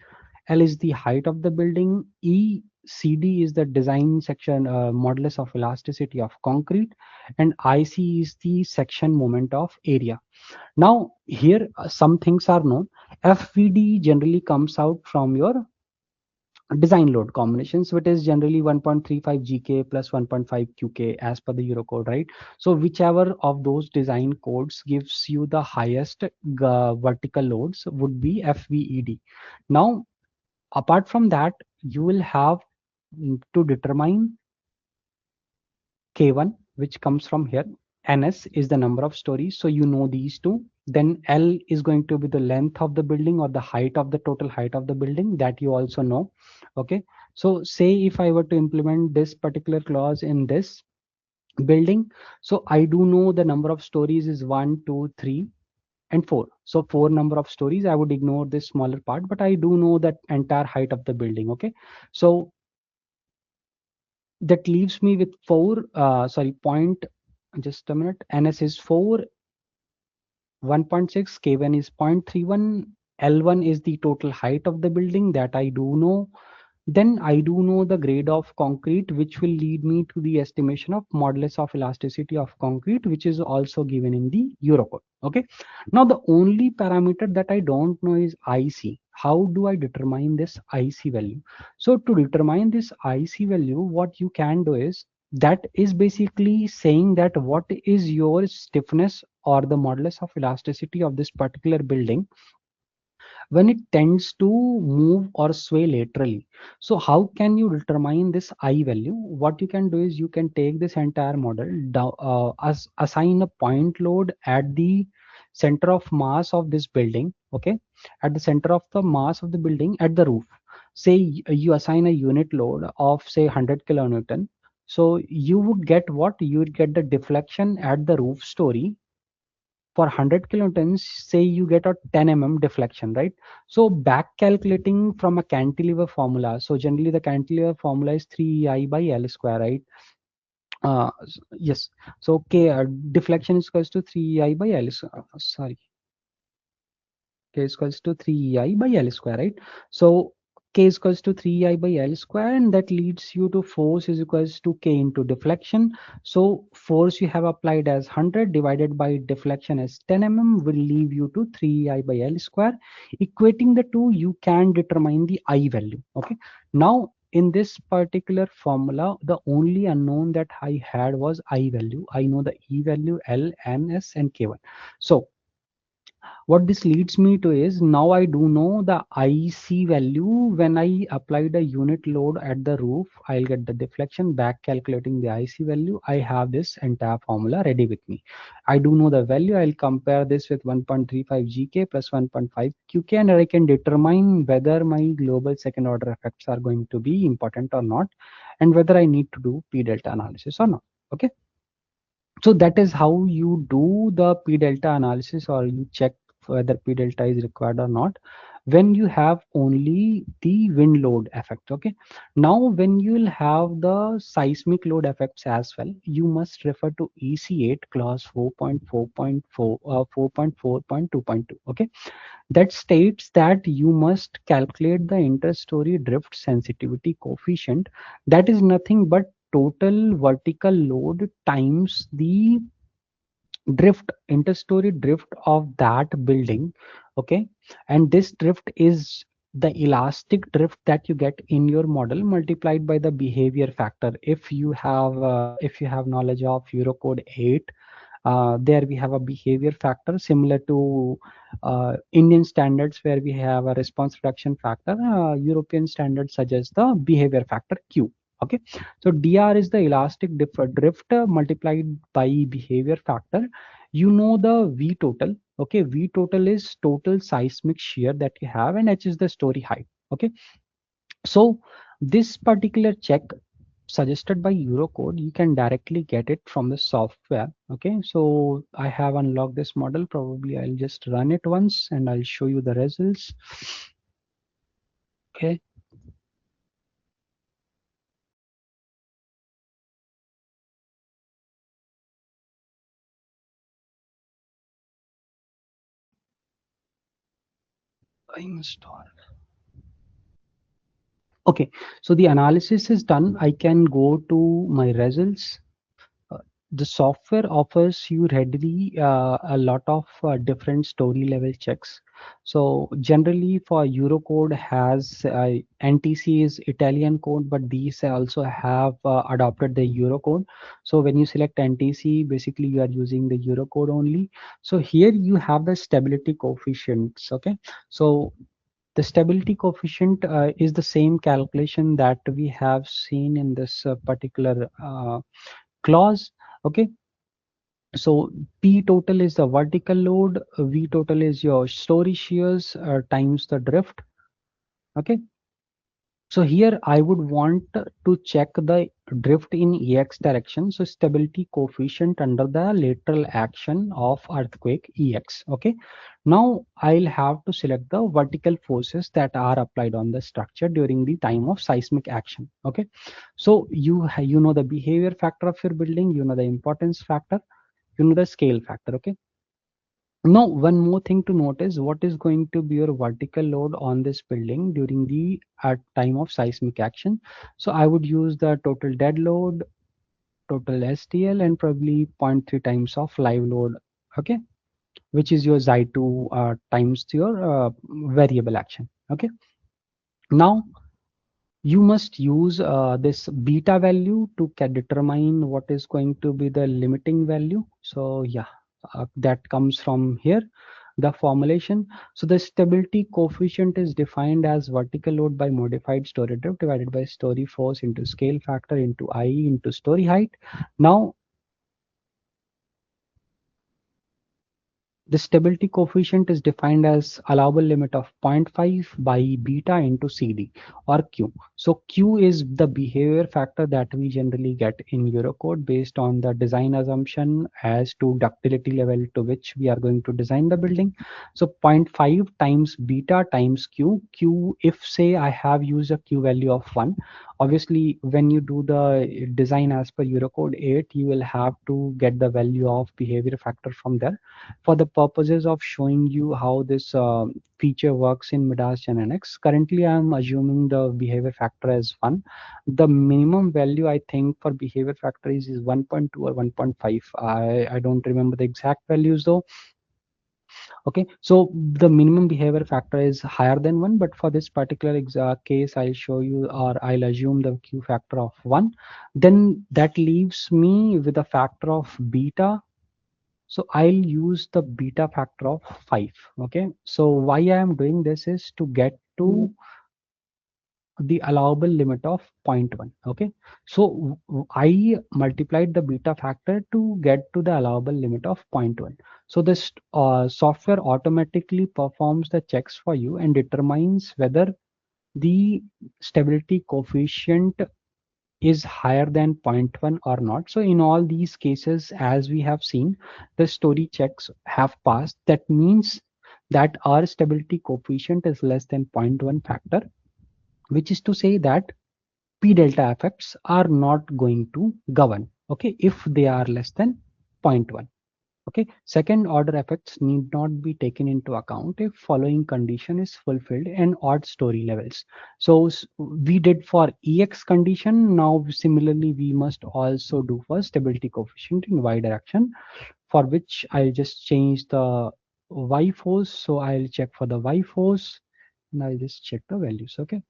L is the height of the building, E CD is the design section modulus of elasticity of concrete, and IC is the section moment of area. Now, here some things are known. FVD generally comes out from your design load combinations, which is generally 1.35 GK plus 1.5 QK as per the Eurocode, right? So whichever of those design codes gives you the highest vertical loads would be FVED. Now, apart from that, you will have to determine K1, which comes from here. NS is the number of stories, so you know these two. Then L is going to be the length of the building or the height of the total height of the building, that you also know. Okay, so say if I were to implement this particular clause in this building, so I do know the number of stories is 1, 2, 3, and 4. So 4 number of stories, I would ignore this smaller part, but I do know that entire height of the building. Okay, so that leaves me with 4 sorry point, just a minute, NS is 4, 1.6, K1 is 0.31, L1 is the total height of the building that I do know. Then I do know the grade of concrete, which will lead me to the estimation of modulus of elasticity of concrete, which is also given in the Eurocode. Okay. Now the only parameter that I don't know is IC. How do I determine this IC value? So to determine this IC value, what you can do is, that is basically saying that what is your stiffness or the modulus of elasticity of this particular building when it tends to move or sway laterally. So how can you determine this I value? What you can do is you can take this entire model, assign a point load at the center of mass of this building. Okay, at the center of the mass of the building at the roof. say you assign a unit load of say 100 kilonewton, so you would get what? You would get the deflection at the roof story for 100 kilonewtons. Say you get a 10 deflection, right? So back calculating from a cantilever formula, so generally the cantilever formula is 3I by L square, right? Yes. So K deflection is equals to 3I by L. Sorry, K is equals to 3I by L square, right? So K is equals to 3I by L square, and that leads you to force is equals to K into deflection. So force you have applied as 100 divided by deflection as 10 will leave you to 3I by L square. Equating the two, you can determine the I value. Okay. Now in this particular formula, the only unknown that I had was I value. I know the E value, L, N, S, and K1. So what this leads me to is now I do know the IC value. When I apply the unit load at the roof, I'll get the deflection. Back calculating the IC value, I have this entire formula ready with me. I do know the value. I'll compare this with 1.35 GK plus 1.5 QK, and I can determine whether my global second order effects are going to be important or not, and whether I need to do P delta analysis or not. Okay. So that is how you do the P delta analysis, or you check whether P delta is required or not when you have only the wind load effect. Okay. Now when you will have the seismic load effects as well, you must refer to EC8 clause 4.4.4 4.4.2.2. Okay. That states that you must calculate the interstory drift sensitivity coefficient. That is nothing but total vertical load times the drift, interstory drift of that building. Okay. And this drift is the elastic drift that you get in your model multiplied by the behavior factor. If you have knowledge of Eurocode 8, there we have a behavior factor similar to Indian standards where we have a response reduction factor. European standards suggest the behavior factor Q. Okay, so dr is the elastic drift multiplied by behavior factor. You know the V total. Okay, V total is total seismic shear that you have, and H is the story height. Okay, so this particular check suggested by Eurocode, you can directly get it from the software. Okay, so I have unlocked this model. Probably I'll just run it once and I'll show you the results. Okay. Install. Okay, so the analysis is done. I can go to my results. The software offers you readily a lot of different story level checks. So generally for Eurocode has NTC is Italian code, but these also have adopted the Eurocode. So when you select NTC, basically you are using the Eurocode only. So here you have the stability coefficients. Okay, so the stability coefficient is the same calculation that we have seen in this particular clause. Okay, so P total is the vertical load, V total is your story shears times the drift. Okay, so here I would want to check the drift in EX direction. So stability coefficient under the lateral action of earthquake EX. Okay, now I'll have to select the vertical forces that are applied on the structure during the time of seismic action. Okay, so you know the behavior factor of your building, you know the importance factor, you know the scale factor. Okay, now one more thing to note is what is going to be your vertical load on this building during the time of seismic action. So I would use the total dead load, total STL, and probably zero point 0.3 times of live load. Okay, which is your Xi2 times your variable action. Okay, now you must use this beta value to determine what is going to be the limiting value. So yeah, that comes from here, the formulation. So the stability coefficient is defined as vertical load by modified story drift divided by story force into scale factor into I into story height. Now The stability coefficient is defined as allowable limit of zero point 0.5 by beta into CD or Q. So Q is the behavior factor that we generally get in Eurocode based on the design assumption as to ductility level to which we are going to design the building. So zero point 0.5 times beta times Q. Q, if say I have used a Q value of 1, obviously when you do the design as per Eurocode 8, you will have to get the value of behavior factor from there for the purposes of showing you how this feature works in MIDAS Gen NX. Currently, I'm assuming the behavior factor as 1. The minimum value I think for behavior factor is 1.2 or 1.5. I don't remember the exact values though. Okay, so the minimum behavior factor is higher than 1, but for this particular case, I'll show you or I'll assume the Q factor of 1. Then that leaves me with a factor of beta, so I'll use the beta factor of 5. Okay. So why I am doing this is to get to the allowable limit of zero point 0.1. Okay. So I multiplied the beta factor to get to the allowable limit of zero point 0.1. So this software automatically performs the checks for you and determines whether the stability coefficient is higher than zero point 0.1 or not. So in all these cases, as we have seen, the story checks have passed. That means that our stability coefficient is less than zero point 0.1 factor, which is to say that P delta effects are not going to govern, okay, if they are less than zero point 0.1. Okay, second order effects need not be taken into account if following condition is fulfilled in odd story levels. So we did for EX condition. Now similarly we must also do for stability coefficient in Y direction, for which I'll just change the Y force. So I'll check for the Y force and I'll just check the values. Okay.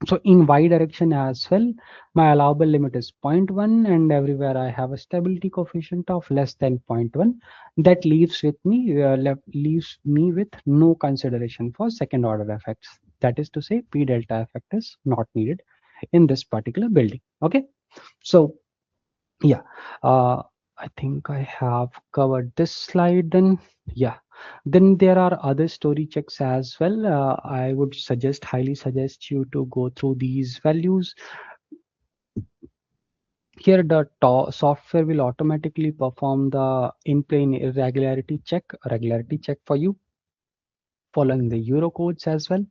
So in Y direction as well, my allowable limit is zero point 0.1 and everywhere I have a stability coefficient of less than zero point 0.1. That leaves me with no consideration for second order effects. That is to say P delta effect is not needed in this particular building. Okay. So yeah, I think I have covered this slide then. Yeah, then there are other story checks as well. I would highly suggest you to go through these values. Here the software will automatically perform the in-plane regularity check for you, following the Eurocodes as well.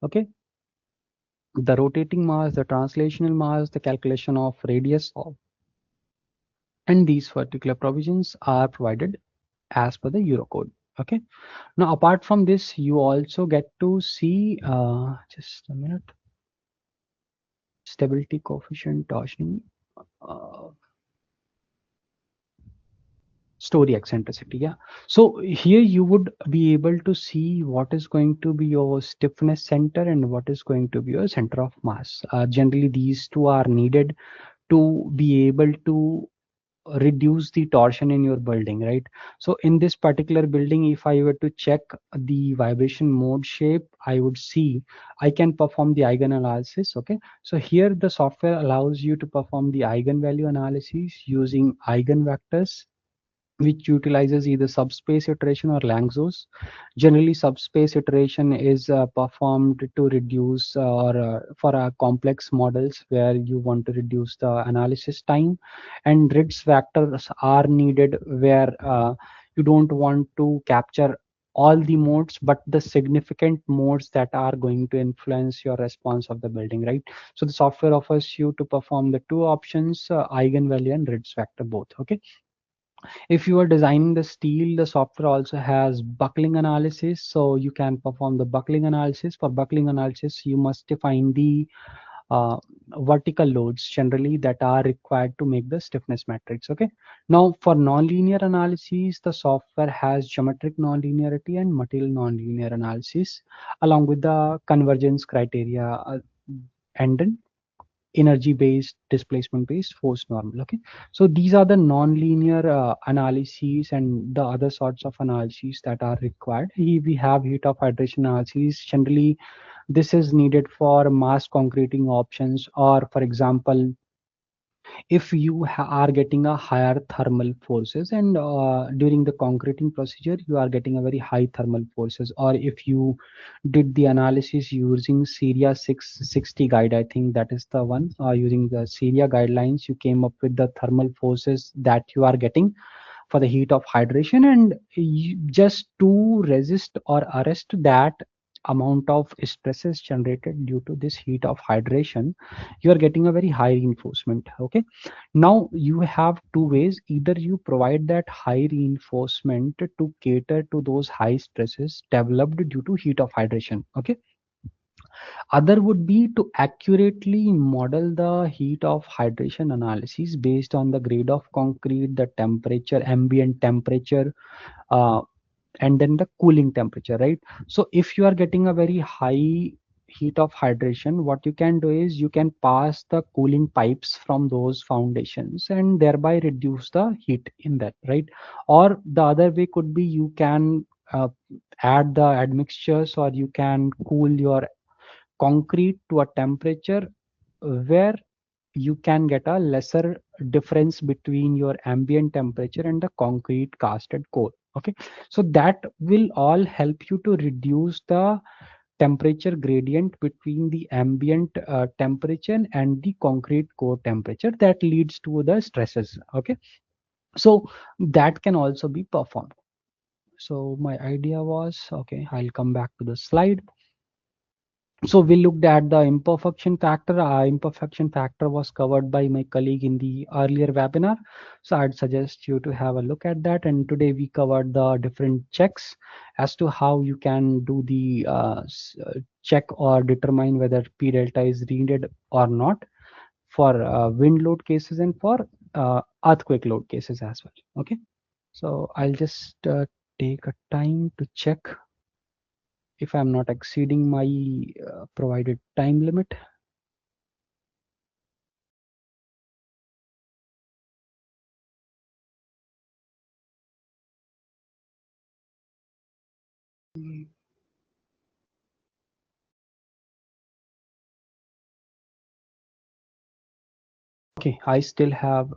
Okay, the rotating mass, the translational mass, the calculation of radius and these particular provisions are provided as per the Eurocode. Okay. Now, apart from this, you also get to see, just a minute, stability coefficient torsion, uh, story eccentricity. Yeah. So here you would be able to see what is going to be your stiffness center and what is going to be your center of mass. Generally, these two are needed to be able to reduce the torsion in your building, right? So in this particular building, if I were to check the vibration mode shape, I would see I can perform the eigen analysis. Okay, so here the software allows you to perform the eigenvalue analysis using eigenvectors, which utilizes either subspace iteration or Langsos. Generally, subspace iteration is performed to reduce or for complex models where you want to reduce the analysis time, and Ritz vectors are needed where you don't want to capture all the modes but the significant modes that are going to influence your response of the building, right? So the software offers you to perform the two options, eigenvalue and Ritz vector both. Okay, if you are designing the steel, the software also has buckling analysis, so you can perform the buckling analysis. For buckling analysis, you must define the uh, vertical loads generally that are required to make the stiffness matrix. Okay, now for nonlinear analysis, the software has geometric nonlinearity and material nonlinear analysis along with the convergence criteria, and then energy based, displacement based, force normal. Okay, so these are the non-linear analyses and the other sorts of analyses that are required. We have heat of hydration analyses. Generally this is needed for mass concreting options, or for example if you are getting a higher thermal forces, and during the concreting procedure you are getting a very high thermal forces, or if you did the analysis using Syria 660 guide, I think that is the one, using the Syria guidelines, you came up with the thermal forces that you are getting for the heat of hydration, and just to resist or arrest that amount of stresses generated due to this heat of hydration, you are getting a very high reinforcement. Okay, now you have two ways: either you provide that high reinforcement to cater to those high stresses developed due to heat of hydration. Okay, other would be to accurately model the heat of hydration analysis based on the grade of concrete, the temperature, ambient temperature, uh, and then the cooling temperature, right? So if you are getting a very high heat of hydration, what you can do is you can pass the cooling pipes from those foundations and thereby reduce the heat in that, right? Or the other way could be you can add the admixtures, or you can cool your concrete to a temperature where you can get a lesser difference between your ambient temperature and the concrete casted core. Okay, so that will all help you to reduce the temperature gradient between the ambient temperature and the concrete core temperature that leads to the stresses. Okay, so that can also be performed. So my idea was, okay, I'll come back to the slide. So we looked at the imperfection factor. Imperfection factor was covered by my colleague in the earlier webinar. So I'd suggest you to have a look at that. And today we covered the different checks as to how you can do the check or determine whether P delta is needed or not for wind load cases and for earthquake load cases as well. Okay. So I'll just take a time to check if I'm not exceeding my provided time limit. Okay, I still have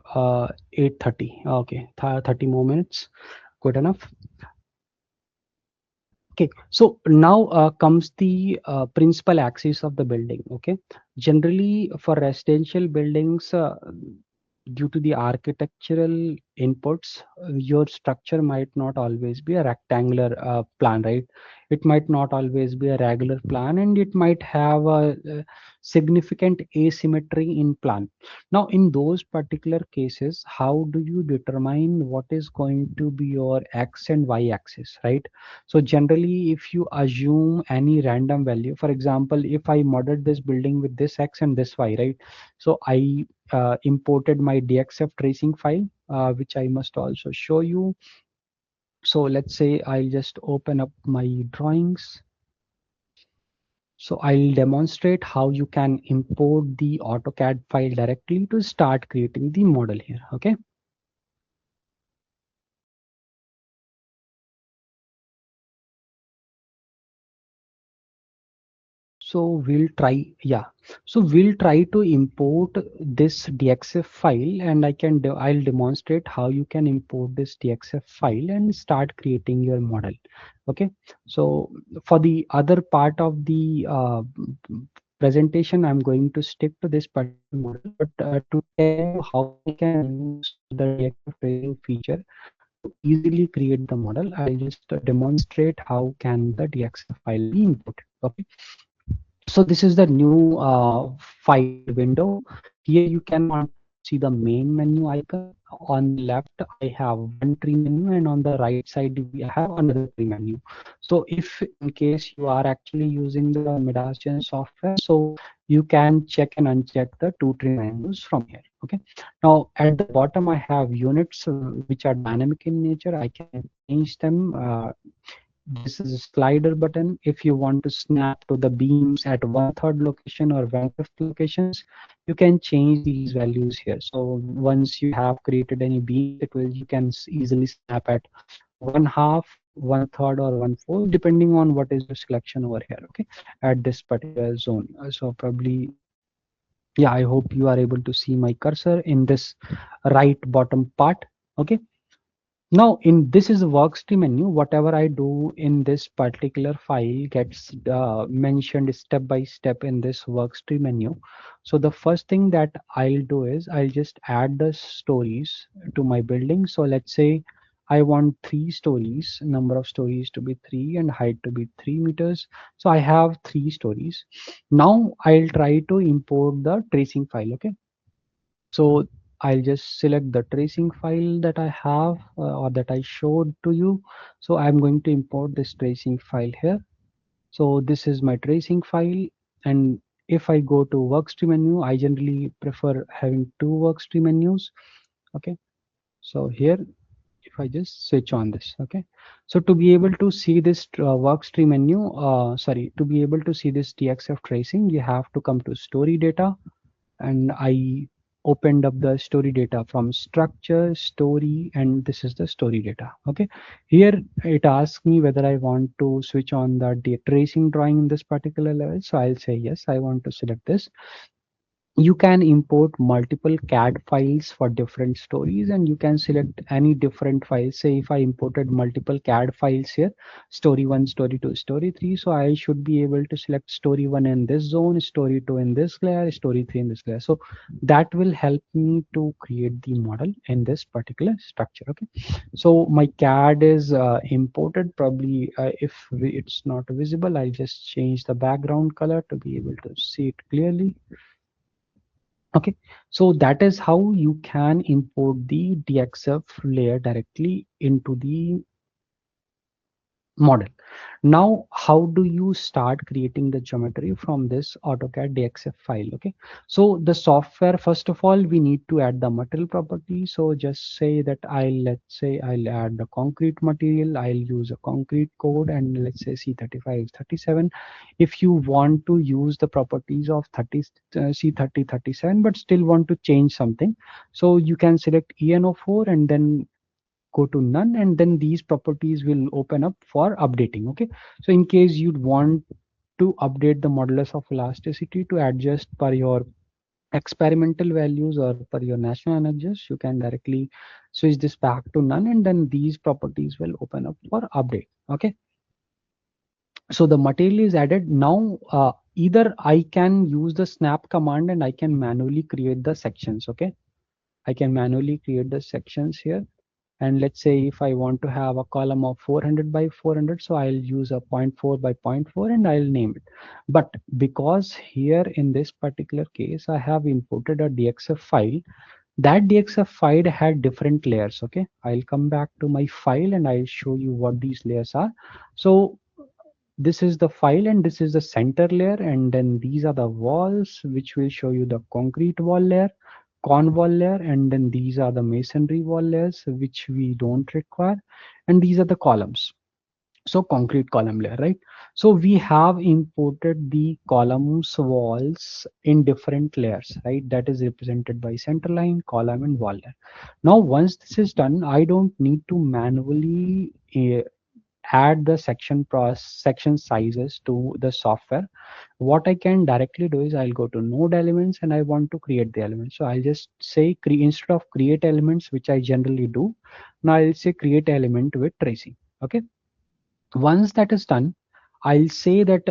8:30. Okay, 30 more minutes. Good enough. Okay, so now comes the principal axis of the building. Okay, generally for residential buildings, due to the architectural inputs, your structure might not always be a rectangular plan, right? It might not always be a regular plan, and it might have a significant asymmetry in plan. Now, in those particular cases, how do you determine what is going to be your x and y axis, right? So generally, if you assume any random value, for example, if I modeled this building with this x and this y, right? So I imported my DXF tracing file, which I must also show you. So let's say I'll just open up my drawings. So I'll demonstrate how you can import the AutoCAD file directly to start creating the model here. Okay. So we'll try, yeah. So we'll try to import this DXF file, and I'll demonstrate how you can import this DXF file and start creating your model. Okay. So for the other part of the presentation, I'm going to stick to this particular model, but to tell you how we can use the DXF tracing feature to easily create the model, I'll just demonstrate how can the DXF file be imported. Okay. So this is the new file window. Here you can see the main menu icon. On the left, I have one tree menu, and on the right side, we have another tree menu. So if in case you are actually using the MIDAS Gen software, so you can check and uncheck the two tree menus from here. Okay. Now at the bottom, I have units which are dynamic in nature. I can change them. This is a slider button. If you want to snap to the beams at 1/3 location or 1/5 locations, you can change these values here. So once you have created any beams, it will, you can easily snap at 1/2, 1/3, or 1/4, depending on what is your selection over here. Okay, at this particular zone. So probably Yeah, I hope you are able to see my cursor in this right bottom part. Okay. Now, in this is a workstream menu. Whatever I do in this particular file gets mentioned step by step in this workstream menu. So the first thing that I'll do is I'll just add the stories to my building. So let's say I want 3 stories, number of stories to be 3 and height to be 3 meters. So I have 3 stories. Now I'll try to import the tracing file. Okay. So I'll just select the tracing file that I have or that I showed to you. So I'm going to import this tracing file here. So this is my tracing file. And if I go to workstream menu, I generally prefer having 2 workstream menus. Okay. So here, if I just switch on this, okay. So to be able to see this workstream menu, to be able to see this TXF tracing, you have to come to story data, and I opened up the story data from structure, story, and this is the story data. Okay, here it asks me whether I want to switch on the tracing drawing in this particular level. So I'll say yes, I want to select this. You can import multiple CAD files for different stories, and you can select any different files. Say if I imported multiple CAD files here, story 1, story 2, story 3, so I should be able to select story 1 in this zone, story 2 in this layer, story 3 in this layer. So that will help me to create the model in this particular structure. Okay, so my CAD is imported. Probably it's not visible, I'll just change the background color to be able to see it clearly. Okay, so that is how you can import the DXF layer directly into the model. Now, how do you start creating the geometry from this AutoCAD DXF file? Okay, so the software, first of all, we need to add the material property. So just say that let's say I'll add the concrete material. I'll use a concrete code, and let's say C35 37. If you want to use the properties of 30 C30 37 but still want to change something, so you can select ENO4 and then go to none, and then these properties will open up for updating. Okay, so in case you'd want to update the modulus of elasticity to adjust per your experimental values or per your national energies, you can directly switch this back to none, and then these properties will open up for update. Okay, so the material is added. Now either I can use the snap command and I can manually create the sections. Okay, I can manually create the sections here. And let's say if I want to have a column of 400 by 400, so I'll use a zero point 0.4 by zero point 0.4 and I'll name it. But because here in this particular case, I have imported a DXF file, that DXF file had different layers. Okay, I'll come back to my file and I'll show you what these layers are. So this is the file and this is the center layer, and then these are the walls which will show you the concrete wall layer, con wall layer, and then these are the masonry wall layers which we don't require, and these are the columns. So concrete column layer, right? So we have imported the columns walls in different layers, right? That is represented by center line, column, and wall layer. Now once this is done, I don't need to manually add the section sizes to the software. What I can directly do is I'll go to node elements and I want to create the elements. So I'll just say instead of create elements, which I generally do, now I'll say create element with tracing. Okay, once that is done, I'll say that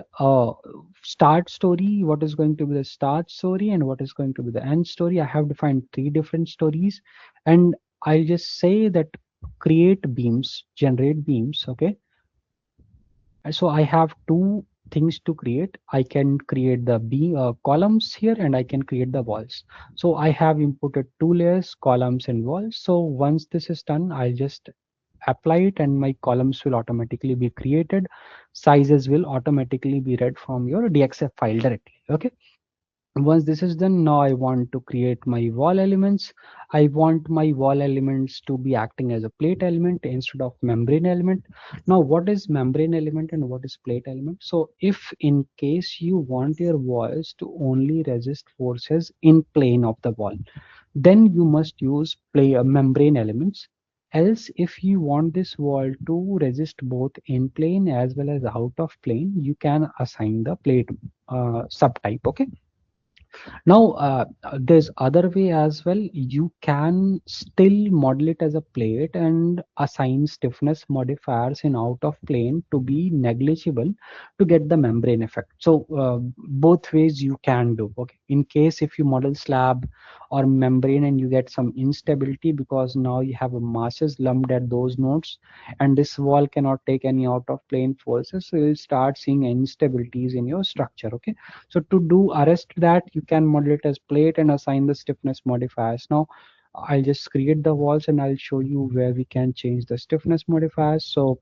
start story, what is going to be the start story and what is going to be the end story. I have defined 3 different stories, and I'll just say that create beams, generate beams. Okay, so I have 2 things to create. I can create the columns here and I can create the walls. So I have imported 2 layers, columns and walls. So once this is done, I'll just apply it and my columns will automatically be created. Sizes will automatically be read from your DXF file directly. Okay, once this is done, now I want to create my wall elements. I want my wall elements to be acting as a plate element instead of membrane element. Now what is membrane element and what is plate element? So if in case you want your walls to only resist forces in plane of the wall, then you must use membrane elements. Else if you want this wall to resist both in plane as well as out of plane, you can assign the plate subtype. Okay, Now, there's other way as well. You can still model it as a plate and assign stiffness modifiers in out of plane to be negligible to get the membrane effect. So both ways you can do. Okay, in case if you model slab or membrane and you get some instability because now you have a masses lumped at those nodes, and this wall cannot take any out of plane forces, so you'll start seeing instabilities in your structure. Okay, so to do arrest that, you can model it as plate and assign the stiffness modifiers. Now, I'll just create the walls and I'll show you where we can change the stiffness modifiers. So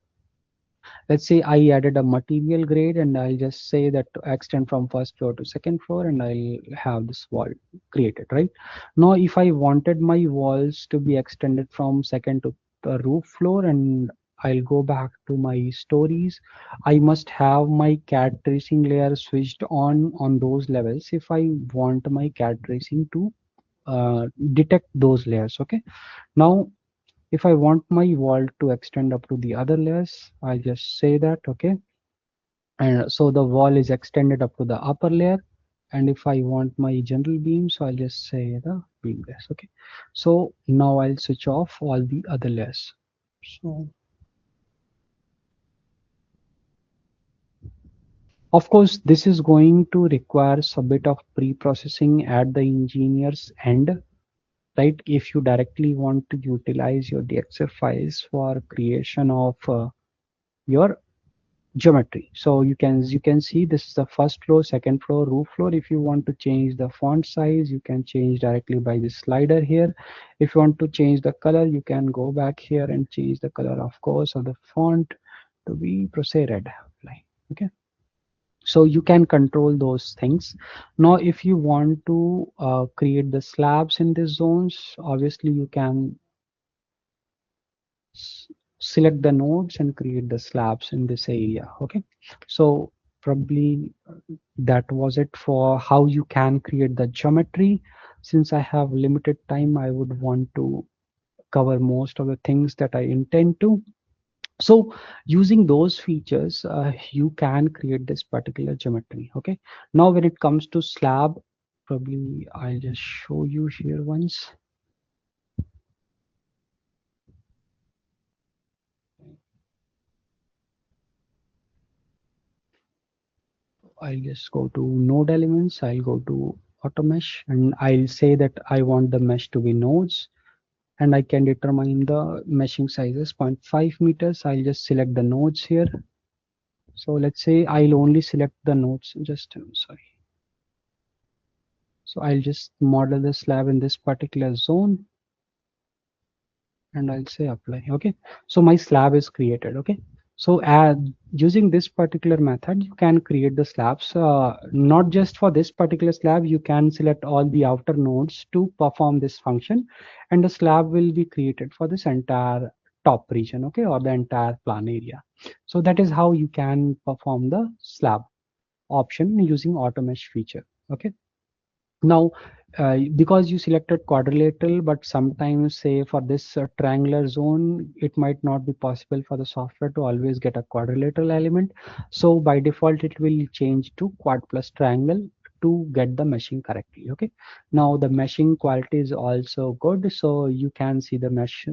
let's say I added a material grade and I'll just say that to extend from first floor to second floor and I'll have this wall created, right? Now, if I wanted my walls to be extended from second to the roof floor and I'll go back to my stories. I must have my CAD tracing layer switched on those levels if I want my CAD tracing to detect those layers. Okay. Now, if I want my wall to extend up to the other layers, I just say that, okay. And so the wall is extended up to the upper layer. And if I want my general beam, so I'll just say the beam layers. Okay. So now I'll switch off all the other layers. So of course, this is going to require a bit of pre-processing at the engineer's end, right? If you directly want to utilize your DXF files for creation of your geometry. So you can see this is the first floor, second floor, roof floor. If you want to change the font size, you can change directly by the slider here. If you want to change the color, you can go back here and change the color, of course, of the font to be Process Red. Okay. So you can control those things. Now if you want to create the slabs in these zones, obviously you can select the nodes and create the slabs in this area. Okay, so probably that was it for how you can create the geometry. Since I have limited time, I would want to cover most of the things that I intend to. So using those features, you can create this particular geometry. Okay, now when it comes to slab, probably I'll just show you here once. I'll just go to node elements, I'll go to auto mesh, and I'll say that I want the mesh to be nodes, and I can determine the meshing sizes 0.5 meters. I'll just select the nodes here. So let's say I'll only select the nodes, just sorry. So I'll just model the slab in this particular zone and I'll say apply. Okay, so my slab is created. Okay, so using this particular method, you can create the slabs. Not just for this particular slab, you can select all the outer nodes to perform this function, and the slab will be created for this entire top region, okay, or the entire plan area. So that is how you can perform the slab option using auto mesh feature. Okay. Now, because you selected quadrilateral, but sometimes say for this triangular zone, it might not be possible for the software to always get a quadrilateral element. So by default, it will change to quad plus triangle to get the meshing correctly. Okay. Now the meshing quality is also good, so you can see the mesh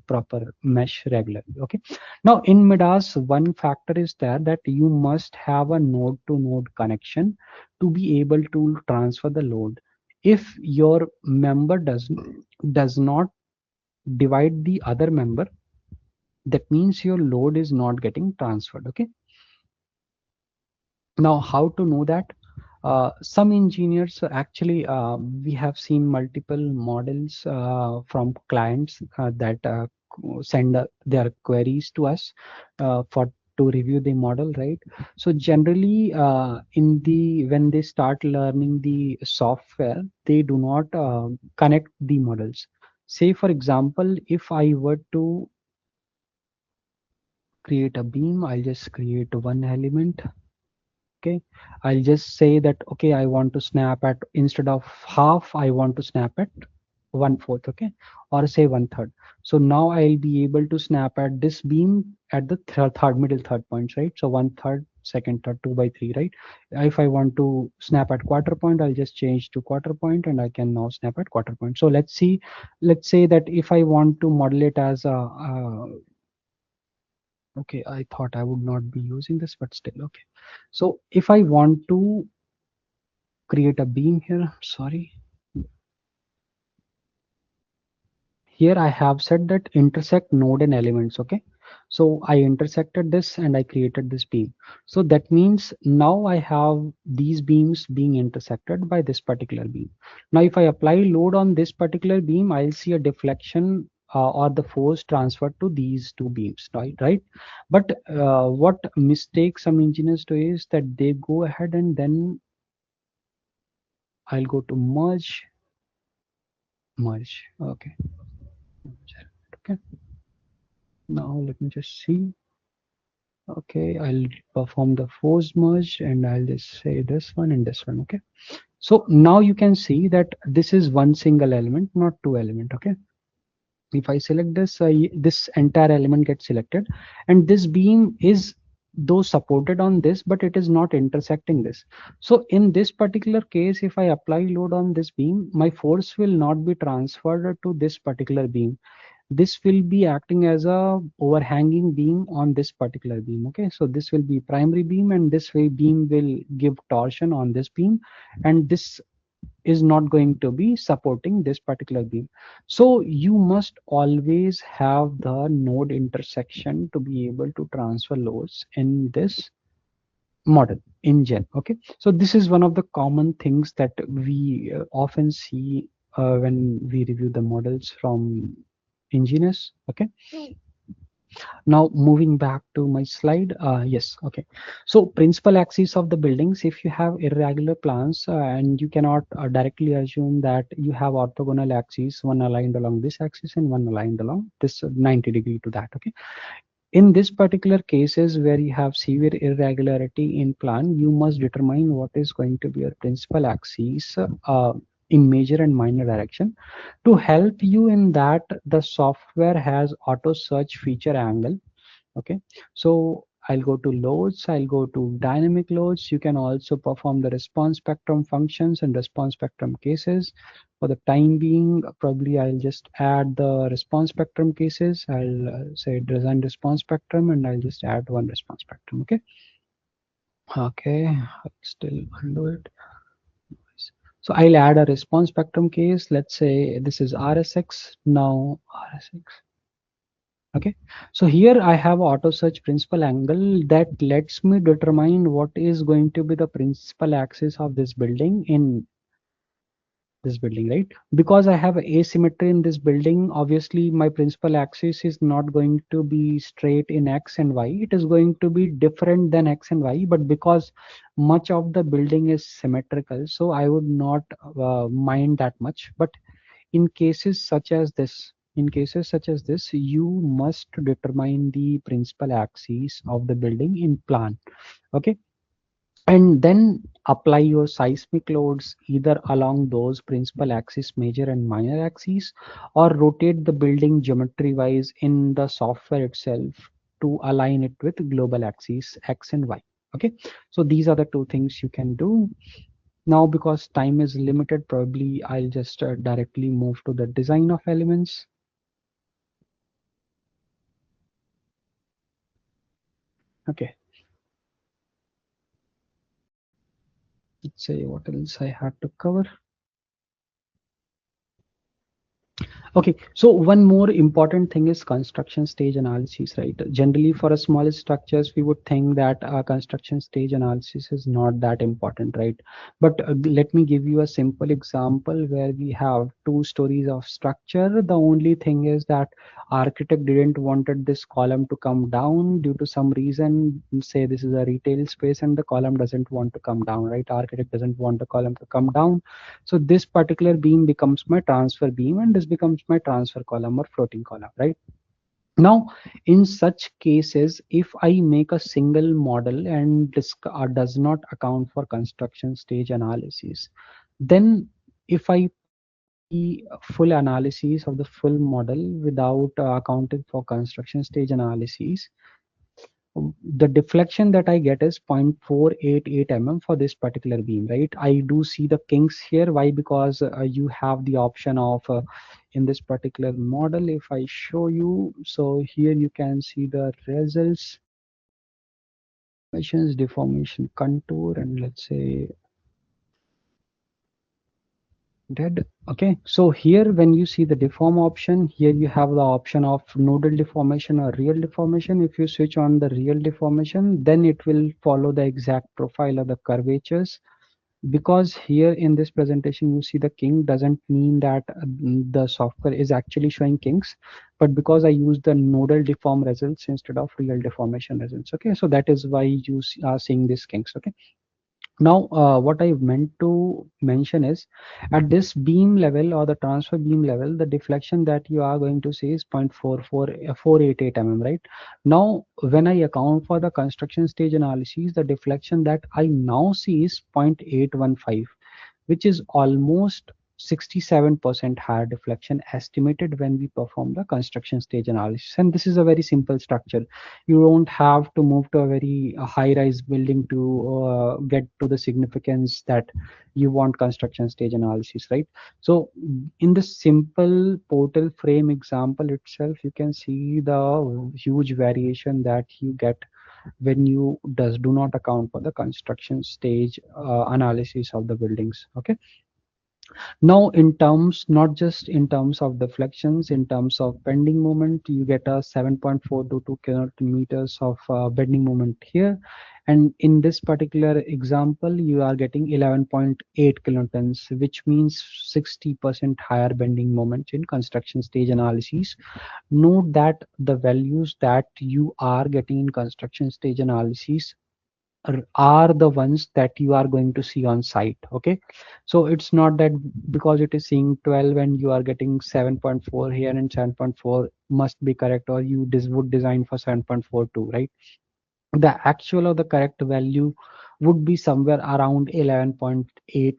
proper mesh regularly. Okay. Now in MIDAS, one factor is there that you must have a node to node connection to be able to transfer the load. If your member does not divide the other member, that means your load is not getting transferred. Okay, now how to know that? Some engineers actually, we have seen multiple models from clients that send their queries to us for to review the model, right? So generally, in the when they start learning the software, they do not connect the models. Say for example, if I were to create a beam, I'll just create one element. Okay, I'll just say that, okay, I want to snap at, instead of half, I want to snap at 1/4, okay, or say 1/3. So now I'll be able to snap at this beam at the third middle third points, right? So 1/3, second third, 2/3, right? If I want to snap at quarter point, I'll just change to quarter point and I can now snap at quarter point. So let's see, let's say that if I want to model it as a, okay, I thought I would not be using this, but still, okay. So if I want to create a beam here, sorry, here I have said that intersect node and elements, okay. So I intersected this and I created this beam. So that means now I have these beams being intersected by this particular beam. Now if I apply load on this particular beam, I'll see a deflection or the force transferred to these two beams, right? But what mistake some engineers do is that they go ahead and then I'll go to merge, okay. Okay, now let me just see. Okay, I'll perform the force merge and I'll just say this one and this one. Okay. So now you can see that this is one single element, not two element. Okay. If I select this, this entire element gets selected, and this beam is though supported on this, but it is not intersecting this. So in this particular case, if I apply load on this beam, my force will not be transferred to this particular beam. This will be acting as a overhanging beam on this particular beam. Okay, so this will be primary beam and this way beam will give torsion on this beam, and this is not going to be supporting this particular beam. So you must always have the node intersection to be able to transfer loads in this model in gen. Okay, so this is one of the common things that we often see when we review the models from engineers. Okay, now moving back to my slide. Yes, okay. So principal axis of the buildings, if you have irregular plans and you cannot directly assume that you have orthogonal axes, one aligned along this axis and one aligned along this 90 degree to that. Okay, in this particular cases where you have severe irregularity in plan, you must determine what is going to be your principal axis in major and minor direction. To help you in that, the software has auto search feature angle. Okay, so I'll go to loads, I'll go to dynamic loads. You can also perform the response spectrum functions and response spectrum cases. For the time being, probably I'll just add the response spectrum cases. I'll say design response spectrum and I'll just add one response spectrum. Okay, okay, I'll still undo it. So I'll add a response spectrum case. Let's say this is RSX. Now RSX. Okay, so here I have auto search principal angle that lets me determine what is going to be the principal axis of this building in this building, right? Because I have asymmetry in this building, obviously my principal axis is not going to be straight in x and y. It is going to be different than x and y, but because much of the building is symmetrical, so I would not mind that much. But in cases such as this, you must determine the principal axis of the building in plan. Okay, and then apply your seismic loads either along those principal axis, major and minor axes, or rotate the building geometry wise in the software itself to align it with global axes x and y. Okay, so these are the two things you can do. Now because time is limited, probably I'll just directly move to the design of elements. Okay, let's say what else I had to cover. Okay, so one more important thing is construction stage analysis, right? Generally, for a small structures, we would think that construction stage analysis is not that important, right? But let me give you a simple example where we have two stories of structure. The only thing is that architect didn't wanted this column to come down due to some reason. Say this is a retail space and the column doesn't want to come down, right? Architect doesn't want the column to come down, so this particular beam becomes my transfer beam and this becomes my transfer column or floating column, right? Now, in such cases, if I make a single model and this does not account for construction stage analysis, then if I the full analysis of the full model without accounting for construction stage analysis, the deflection that I get is 0.488 mm for this particular beam, right? I do see the kinks here. Why? Because you have the option of in this particular model, if I show you, so here you can see the results, deformation contour, and let's say dead. Okay, so here when you see the deform option, here you have the option of nodal deformation or real deformation. If you switch on the real deformation, then it will follow the exact profile of the curvatures. Because here in this presentation you see the kink, doesn't mean that the software is actually showing kinks, but because I use the nodal deform results instead of real deformation results. Okay, so that is why you are seeing these kinks. Okay, now, what I meant to mention is at this beam level or the transfer beam level, the deflection that you are going to see is 0.488 mm, right? Now, when I account for the construction stage analysis, the deflection that I now see is 0.815, which is almost 67% higher deflection estimated when we perform the construction stage analysis. And this is a very simple structure. You don't have to move to a very high-rise building to get to the significance that you want construction stage analysis, right? So in the simple portal frame example itself, you can see the huge variation that you get when you do not account for the construction stage analysis of the buildings. Okay, now in terms, not just in terms of deflections, in terms of bending moment, you get a 7.422 kilonewtons of bending moment here, and in this particular example you are getting 11.8 kilotons, which means 60% higher bending moment in construction stage analysis. Note that the values that you are getting in construction stage analysis are the ones that you are going to see on site. Okay, so it's not that because it is seeing 12 and you are getting 7.4 here and 7.4 must be correct, or you would design for 7.42, right? The actual or the correct value would be somewhere around 11.8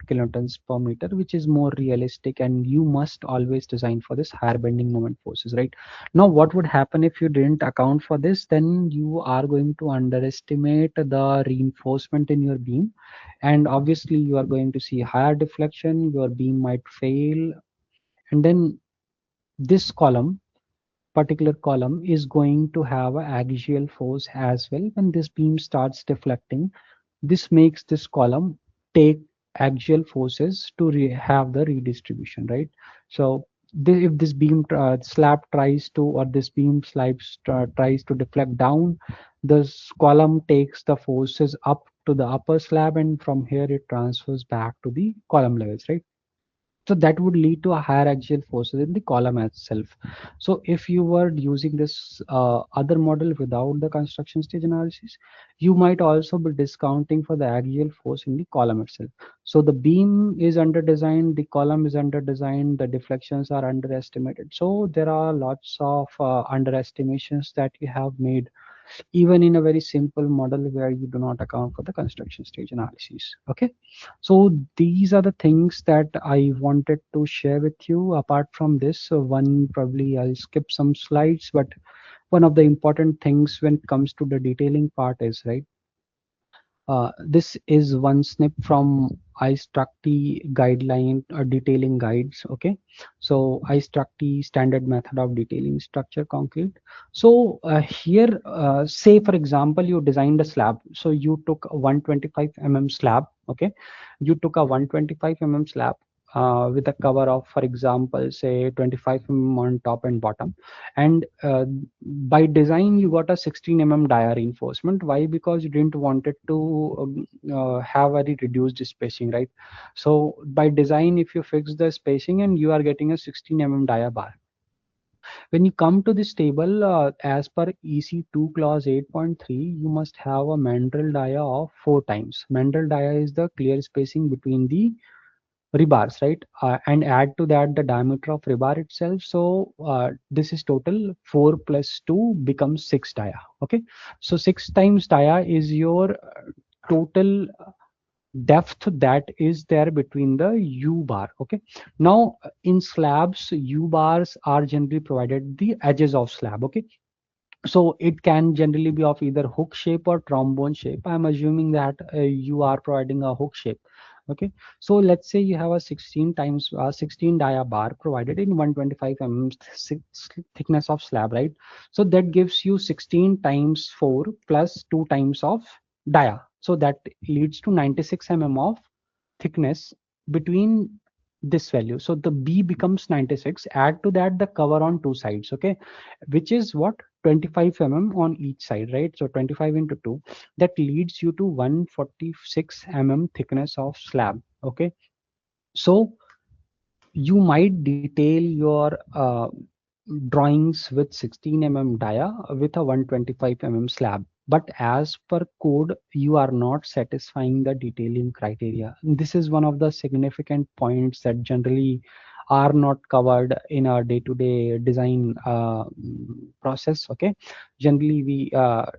kilotons per meter, which is more realistic, and you must always design for this higher bending moment forces, right? Now what would happen if you didn't account for this? Then you are going to underestimate the reinforcement in your beam, and obviously you are going to see higher deflection, your beam might fail, and then this particular column is going to have a axial force as well. When this beam starts deflecting, this makes this column take axial forces to have the redistribution, right? So if this beam slab tries to, or this beam tries to deflect down, this column takes the forces up to the upper slab, and from here it transfers back to the column levels, right? So that would lead to a higher axial forces in the column itself. So if you were using this other model without the construction stage analysis, you might also be discounting for the axial force in the column itself. So the beam is under design, the column is under design, the deflections are underestimated. So there are lots of underestimations that you have made even in a very simple model where you do not account for the construction stage analysis. Okay, so these are the things that I wanted to share with you. Apart from this, one, probably I'll skip some slides, but one of the important things when it comes to the detailing part is, right, this is one snip from iStructE guideline or detailing guides. Okay, so iStructE standard method of detailing structure concrete. So here, say for example, you designed a slab. So you took a 125 slab. Okay, you took a 125 slab with a cover of, for example, say 25 on top and bottom, and by design you got a 16 dia reinforcement. Why? Because you didn't want it to have very reduced spacing, right? So by design, if you fix the spacing, and you are getting a 16 dia bar. When you come to this table, as per EC2 clause 8.3, you must have a mandrel dia of 4 times. Mandrel dia is the clear spacing between the rebars, right? And add to that the diameter of rebar itself. So this is total 4 plus 2 becomes 6 dia. Okay, so 6 times dia is your total depth that is there between the U bar. Okay. Now in slabs, U bars are generally provided the edges of slab. Okay. So it can generally be of either hook shape or trombone shape. I'm assuming that you are providing a hook shape. Okay. So let's say you have a 16 times 16 dia bar provided in 125 thickness of slab, right? So that gives you 16 times 4 plus 2 times of dia. So that leads to 96 mm of thickness between this value. So the B becomes 96. Add to that the cover on two sides, okay, which is what, 25 on each side, right? So 25 into 2, that leads you to 146 thickness of slab. Okay. So you might detail your drawings with 16 dia with a 125 slab, but as per code you are not satisfying the detailing criteria. This is one of the significant points that generally are not covered in our day-to-day design process. Okay. Generally we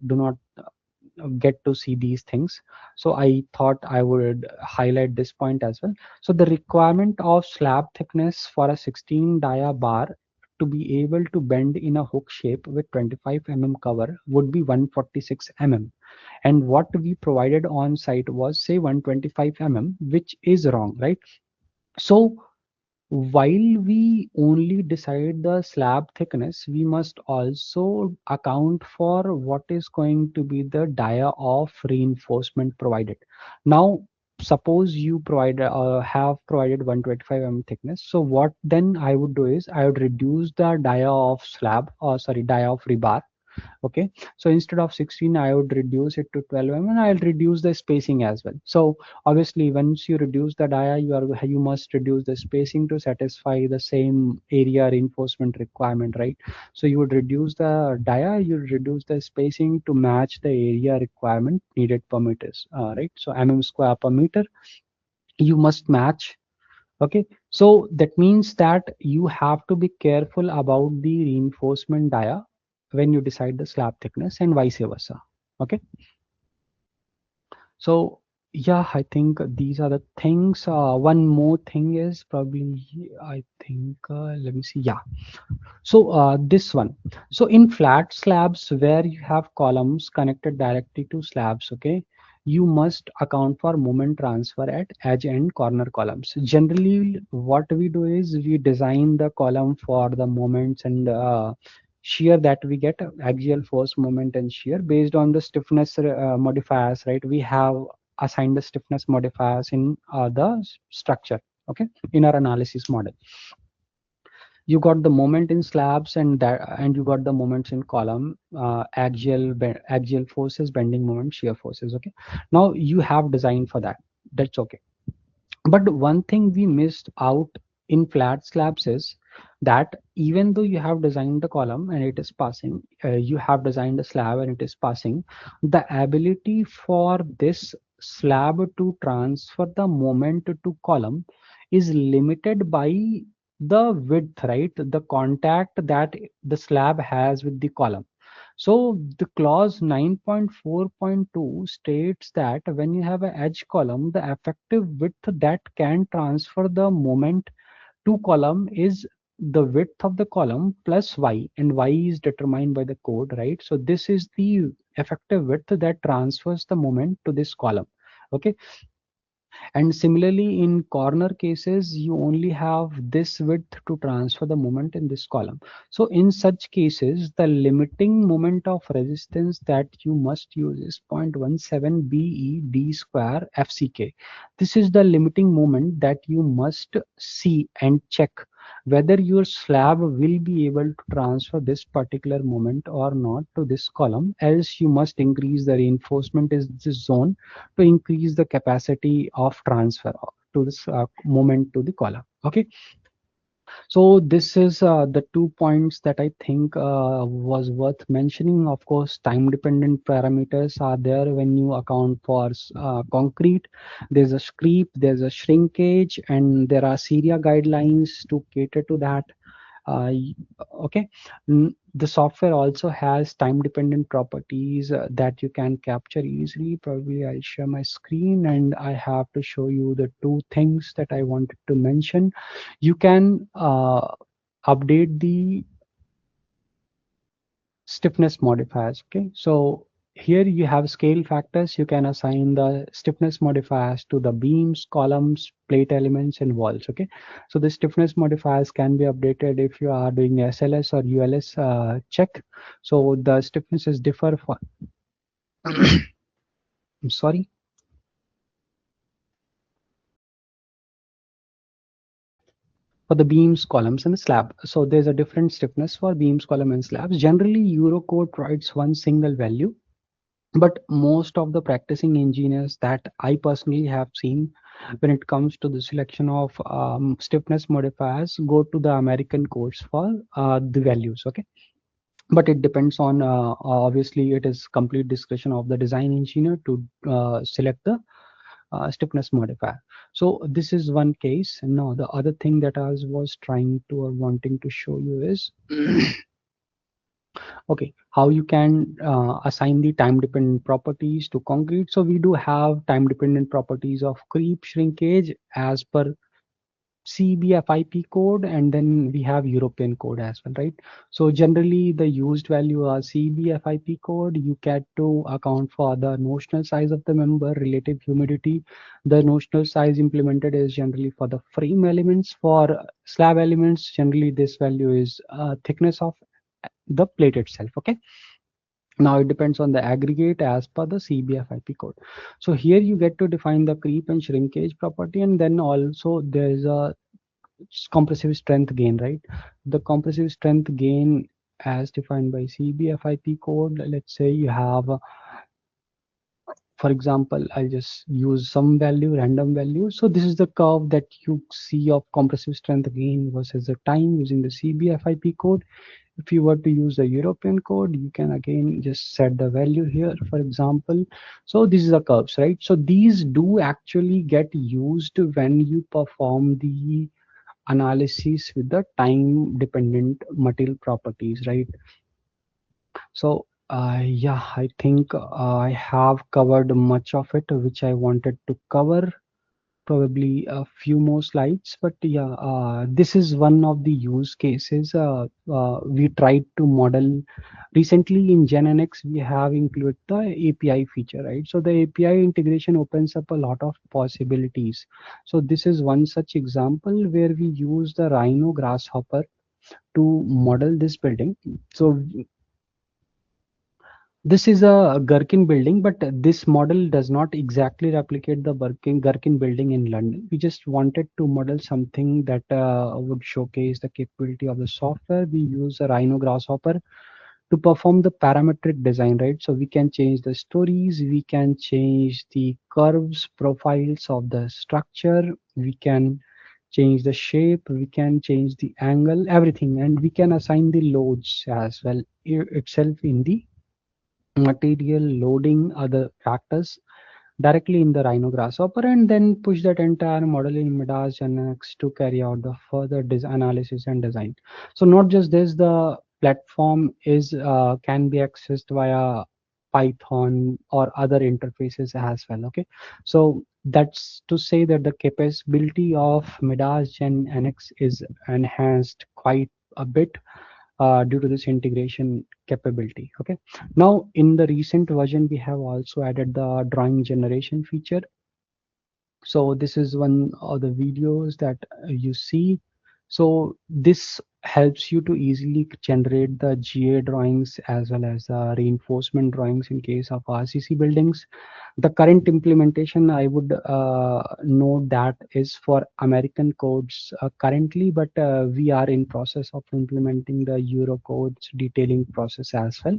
do not get to see these things. So I thought I would highlight this point as well. So the requirement of slab thickness for a 16 dia bar to be able to bend in a hook shape with 25 cover would be 146 and what we provided on site was say 125 which is wrong, right? So while we only decide the slab thickness, we must also account for what is going to be the dia of reinforcement provided. Now, suppose you have provided 125 thickness. So what then I would do is I would reduce the dia of slab, or sorry, dia of rebar. Okay. So instead of 16 I would reduce it to 12 and I'll reduce the spacing as well. So obviously once you reduce the dia, you must reduce the spacing to satisfy the same area reinforcement requirement, right? So you would reduce the dia, you would reduce the spacing to match the area requirement needed per meters, right? So square per meter you must match. Okay, so that means that you have to be careful about the reinforcement dia when you decide the slab thickness and vice versa. Okay, so yeah, I think these are the things. One more thing is probably, I think, let me see. Yeah, so this one. So in flat slabs where you have columns connected directly to slabs, okay, you must account for moment transfer at edge and corner columns. Generally, what we do is we design the column for the moments and shear that we get, axial force, moment, and shear based on the stiffness modifiers, right? We have assigned the stiffness modifiers in the structure, okay, in our analysis model. You got the moment in slabs and you got the moments in column, axial forces, bending moment, shear forces. Okay, now you have designed for that, that's okay. But one thing we missed out in flat slabs is that even though you have designed the column and it is passing, you have designed a slab and it is passing, the ability for this slab to transfer the moment to column is limited by the width, right? The contact that the slab has with the column. So the clause 9.4.2 states that when you have an edge column, the effective width that can transfer the moment to column is the width of the column plus y, and y is determined by the code, right? So this is the effective width that transfers the moment to this column. Okay, and similarly, in corner cases, you only have this width to transfer the moment in this column. So in such cases, the limiting moment of resistance that you must use is 0.17 BE D square FCK. This is the limiting moment that you must see and check whether your slab will be able to transfer this particular moment or not to this column. Else you must increase the reinforcement in this zone to increase the capacity of transfer to this moment to the column. Okay, so this is the 2 points that I think was worth mentioning. Of course, time dependent parameters are there when you account for concrete. There's a creep, there's a shrinkage, and there are syria guidelines to cater to that. uh, okay, the software also has time dependent properties that you can capture easily. Probably I'll share my screen and I have to show you the two things that I wanted to mention. You can update the stiffness modifiers. Okay, so here you have scale factors. You can assign the stiffness modifiers to the beams, columns, plate elements, and walls. Okay, so the stiffness modifiers can be updated if you are doing SLS or ULS check. So the stiffnesses differ for I'm sorry, for the beams, columns, and the slab. So there's a different stiffness for beams, column, and slabs. Generally, Eurocode provides one single value, but most of the practicing engineers that I personally have seen, when it comes to the selection of stiffness modifiers, go to the American codes for the values. Okay, but it depends on obviously it is complete discretion of the design engineer to select the stiffness modifier. So this is one case. Now the other thing that I was trying to or wanting to show you is okay, how you can assign the time dependent properties to concrete. So we do have time dependent properties of creep shrinkage as per CBFIP code, and then we have European code as well, right? So generally the used value are CBFIP code. You get to account for the notional size of the member, relative humidity. The notional size implemented is generally for the frame elements. For slab elements, generally this value is thickness of the plate itself. Okay, now it depends on the aggregate as per the CBFIP code. So here you get to define the creep and shrinkage property, and then also there is a compressive strength gain, right? The compressive strength gain as defined by CBFIP code. Let's say you have, for example, I'll just use some value, random value. So this is the curve that you see of compressive strength gain versus the time using the CBFIP code. If you were to use the European code, you can again just set the value here, for example. So this is the curves, right? So these do actually get used when you perform the analysis with the time dependent material properties, right? So yeah, I think I have covered much of it which I wanted to cover. Probably a few more slides, but yeah, this is one of the use cases we tried to model recently in GenNX. We have included the API feature, right? So the API integration opens up a lot of possibilities. So this is one such example where we use the Rhino grasshopper to model this building. So this is a Gherkin building, but this model does not exactly replicate the Gherkin building in London. We just wanted to model something that would showcase the capability of the software. We use a Rhino Grasshopper to perform the parametric design, right? So we can change the stories, we can change the curves, profiles of the structure, we can change the shape, we can change the angle, everything, and we can assign the loads as well itself in the material loading other factors directly in the Rhino Grasshopper, and then push that entire model in MIDAS Gen to carry out the further analysis and design. So not just this, the platform is can be accessed via Python or other interfaces as well. Okay, so that's to say that the capability of MIDAS Gen NX is enhanced quite a bit due to this integration capability. Okay, now in the recent version we have also added the drawing generation feature. So this is one of the videos that you see. So this helps you to easily generate the GA drawings as well as reinforcement drawings in case of RCC buildings. The current implementation, I would note that is for American codes currently, but we are in process of implementing the Eurocodes detailing process as well.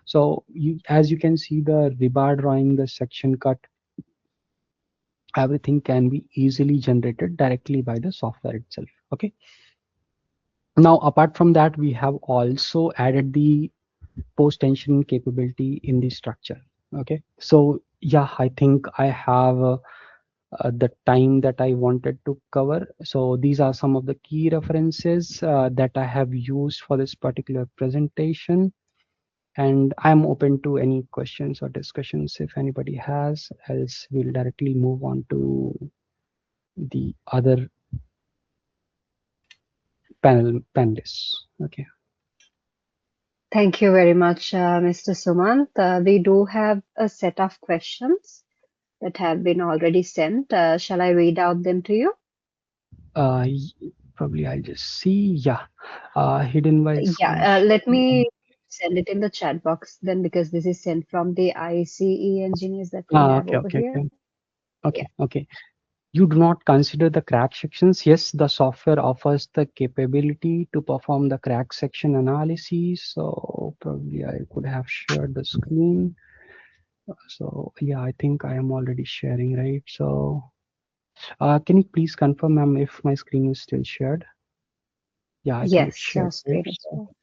So as you can see, the rebar drawing, the section cut, everything can be easily generated directly by the software itself. Okay, now apart from that, we have also added the post tension capability in the structure. Okay, so yeah, I think I have the time that I wanted to cover. So these are some of the key references that I have used for this particular presentation. And I'm open to any questions or discussions if anybody has, else we'll directly move on to the other panelists. Okay. Thank you very much, Mr. Sumant. We do have a set of questions that have been already sent. Shall I read out them to you? Probably I'll just see. Yeah. Hidden by Yeah, let solution. me send it in the chat box then because this is sent from the ICE engineers that we have Okay, over okay, here. okay. Yeah. Okay, okay. You do not consider the crack sections. Yes, the software offers the capability to perform the crack section analysis. So probably I could have shared the screen. So yeah, I think I am already sharing, right? So can you please confirm, ma'am, if my screen is still shared? Yeah, I think it's Yes, your shared, right? screen is So full.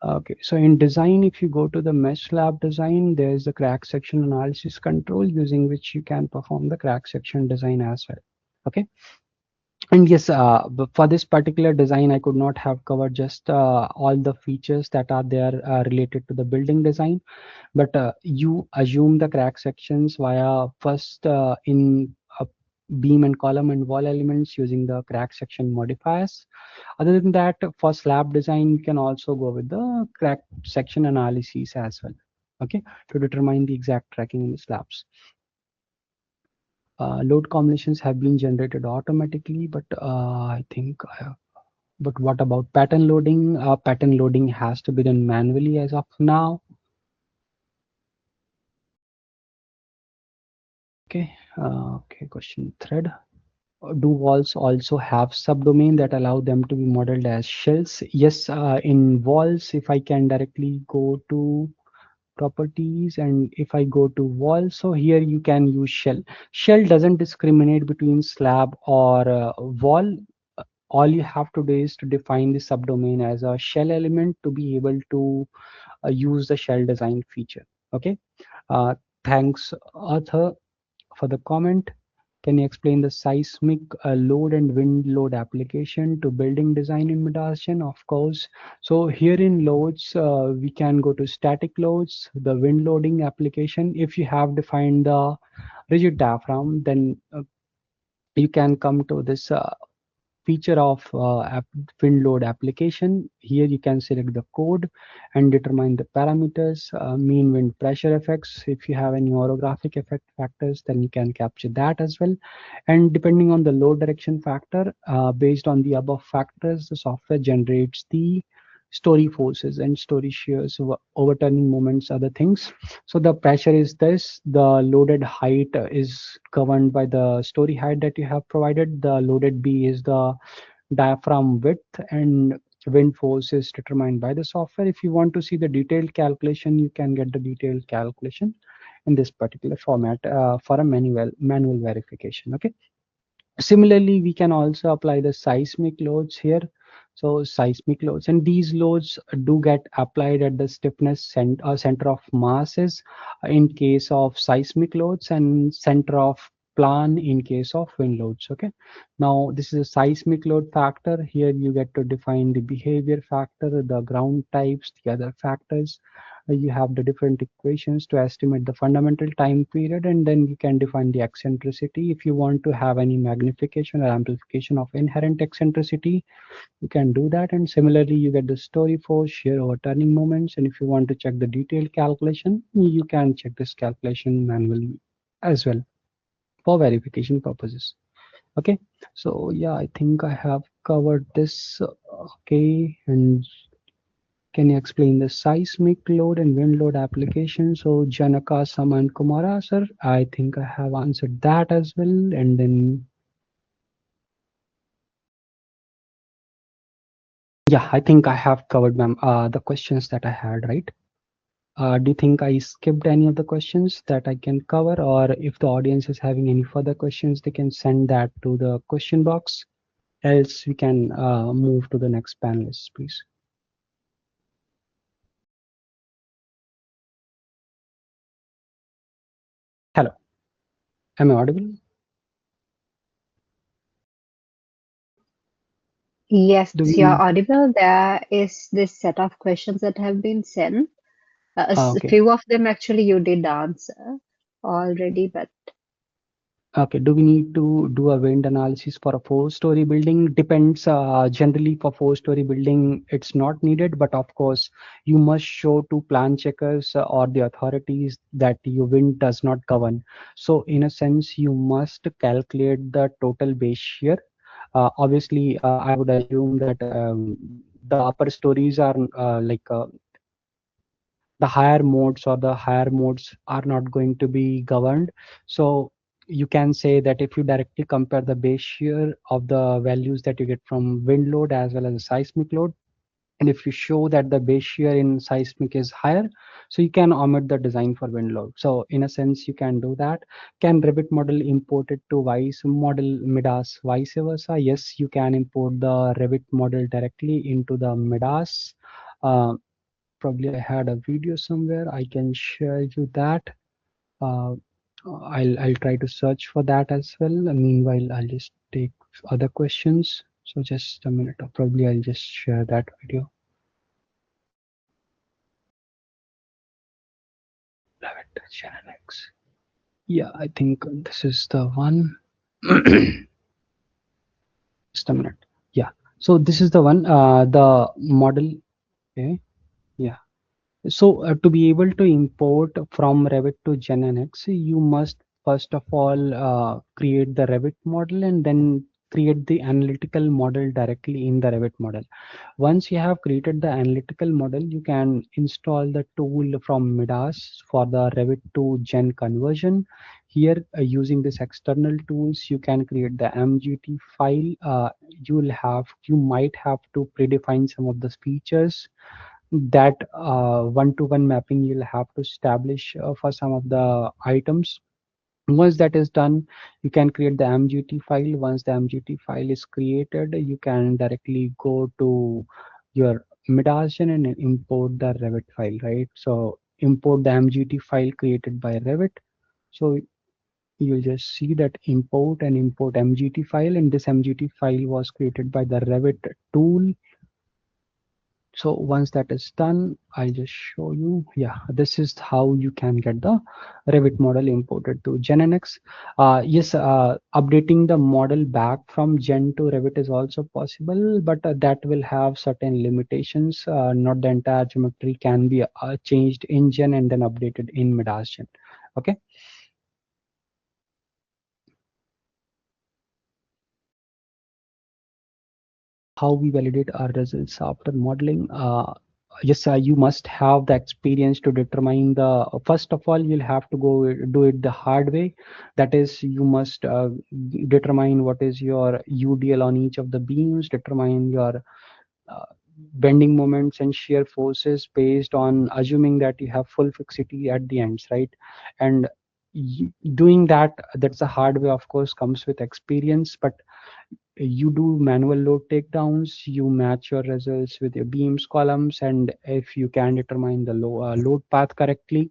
okay, so in design, if you go to the mesh lab design, there's the crack section analysis control using which you can perform the crack section design as well. Okay. And yes, for this particular design, I could not have covered just all the features that are there related to the building design, but you assume the crack sections via first in beam and column and wall elements using the crack section modifiers. Other than that, for slab design, you can also go with the crack section analyses as well, okay, to determine the exact tracking in the slabs. Load combinations have been generated automatically, but I think but what about pattern loading? Pattern loading has to be done manually as of now. Okay, okay, question thread. Do walls also have subdomain that allow them to be modeled as shells? Yes, in walls, if I can directly go to properties and if I go to wall, so here you can use shell. Shell doesn't discriminate between slab or wall. All you have to do is to define the subdomain as a shell element to be able to use the shell design feature. Okay. Uh, Thanks, Arthur, for the comment. Can you explain the seismic load and wind load application to building design in MIDAS Gen? Of course. So here in loads, we can go to static loads, the wind loading application. If you have defined the rigid diaphragm, then you can come to this feature of wind load application. Here you can select the code and determine the parameters, mean wind pressure effects. If you have any orographic effect factors, then you can capture that as well. And depending on the load direction factor, based on the above factors, the software generates the story forces and story shears, overturning moments, other things. So the pressure is this, the loaded height is governed by the story height that you have provided, the loaded B is the diaphragm width, and wind force is determined by the software. If you want to see the detailed calculation, you can get the detailed calculation in this particular format for a manual verification. Okay. Similarly, we can also apply the seismic loads here. So seismic loads, and these loads do get applied at the stiffness center of masses in case of seismic loads, and center of plan in case of wind loads. Okay. Now this is a seismic load factor. Here you get to define the behavior factor, the ground types, the other factors. You have the different equations to estimate the fundamental time period, and then you can define the eccentricity. If you want to have any magnification or amplification of inherent eccentricity, you can do that. And similarly, you get the story force, shear overturning moments. And if you want to check the detailed calculation, you can check this calculation manually as well for verification purposes. Okay, so yeah, I think I have covered this. Okay, and can you explain the seismic load and wind load application? So Janaka, Saman, Kumara, sir, I think I have answered that as well. And then, yeah, I think I have covered, ma'am, the questions that I had, right? Do you think I skipped any of the questions that I can cover? Or if the audience is having any further questions, they can send that to the question box. Else we can move to the next panelist, please. Hello, am I audible? Yes, Do you're we? audible. There is this set of questions that have been sent. A Okay. few of them actually you did answer already, but Okay, do we need to do a wind analysis for a four-story building? Depends. Generally, for four-story building, it's not needed, but of course, you must show to plan checkers or the authorities that your wind does not govern. So, in a sense, you must calculate the total base shear. Obviously, I would assume that the upper stories are the higher modes or the higher modes are not going to be governed. So you can say that if you directly compare the base shear of the values that you get from wind load as well as the seismic load, and if you show that the base shear in seismic is higher, so you can omit the design for wind load. So in a sense, you can do that. Can Revit model import it to vice model MIDAS vice versa? Yes, you can import the Revit model directly into the MIDAS. Uh, Probably I had a video somewhere. I can share you that. Uh, I'll try to search for that as well. Meanwhile, I'll just take other questions. So just a minute, or probably I'll just share that video. Lavender Genetics. Yeah, I think this is the one. Just a minute. Yeah. So this is the one. The model. Okay. Yeah. So to be able to import from Revit to GenNX, you must first of all create the Revit model and then create the analytical model directly in the Revit model. Once you have created the analytical model, you can install the tool from MIDAS for the Revit to Gen conversion. Here, using this external tools, you can create the MGT file. You might have to predefine some of the features that one-to-one mapping you'll have to establish for some of the items. Once that is done, you can create the MGT file. Once the MGT file is created, you can directly go to your MIDAS Gen and import the Revit file, right? So import the MGT file created by Revit. So you'll just see that import and import MGT file, and this MGT file was created by the Revit tool. So once that is done, I'll just show you. Yeah, this is how you can get the Revit model imported to GenNX. Yes, updating the model back from Gen to Revit is also possible, but that will have certain limitations. Not the entire geometry can be changed in Gen and then updated in MIDAS Gen. Okay. How we validate our results after modeling. Yes, you must have the experience to determine the, first of all, you'll have to go do it the hard way. That is, you must determine what is your UDL on each of the beams, determine your uh, bending moments and shear forces based on assuming that you have full fixity at the ends, right? And doing that, that's a hard way, of course, comes with experience, but you do manual load takedowns, you match your results with your beams columns, and if you can determine the load path correctly,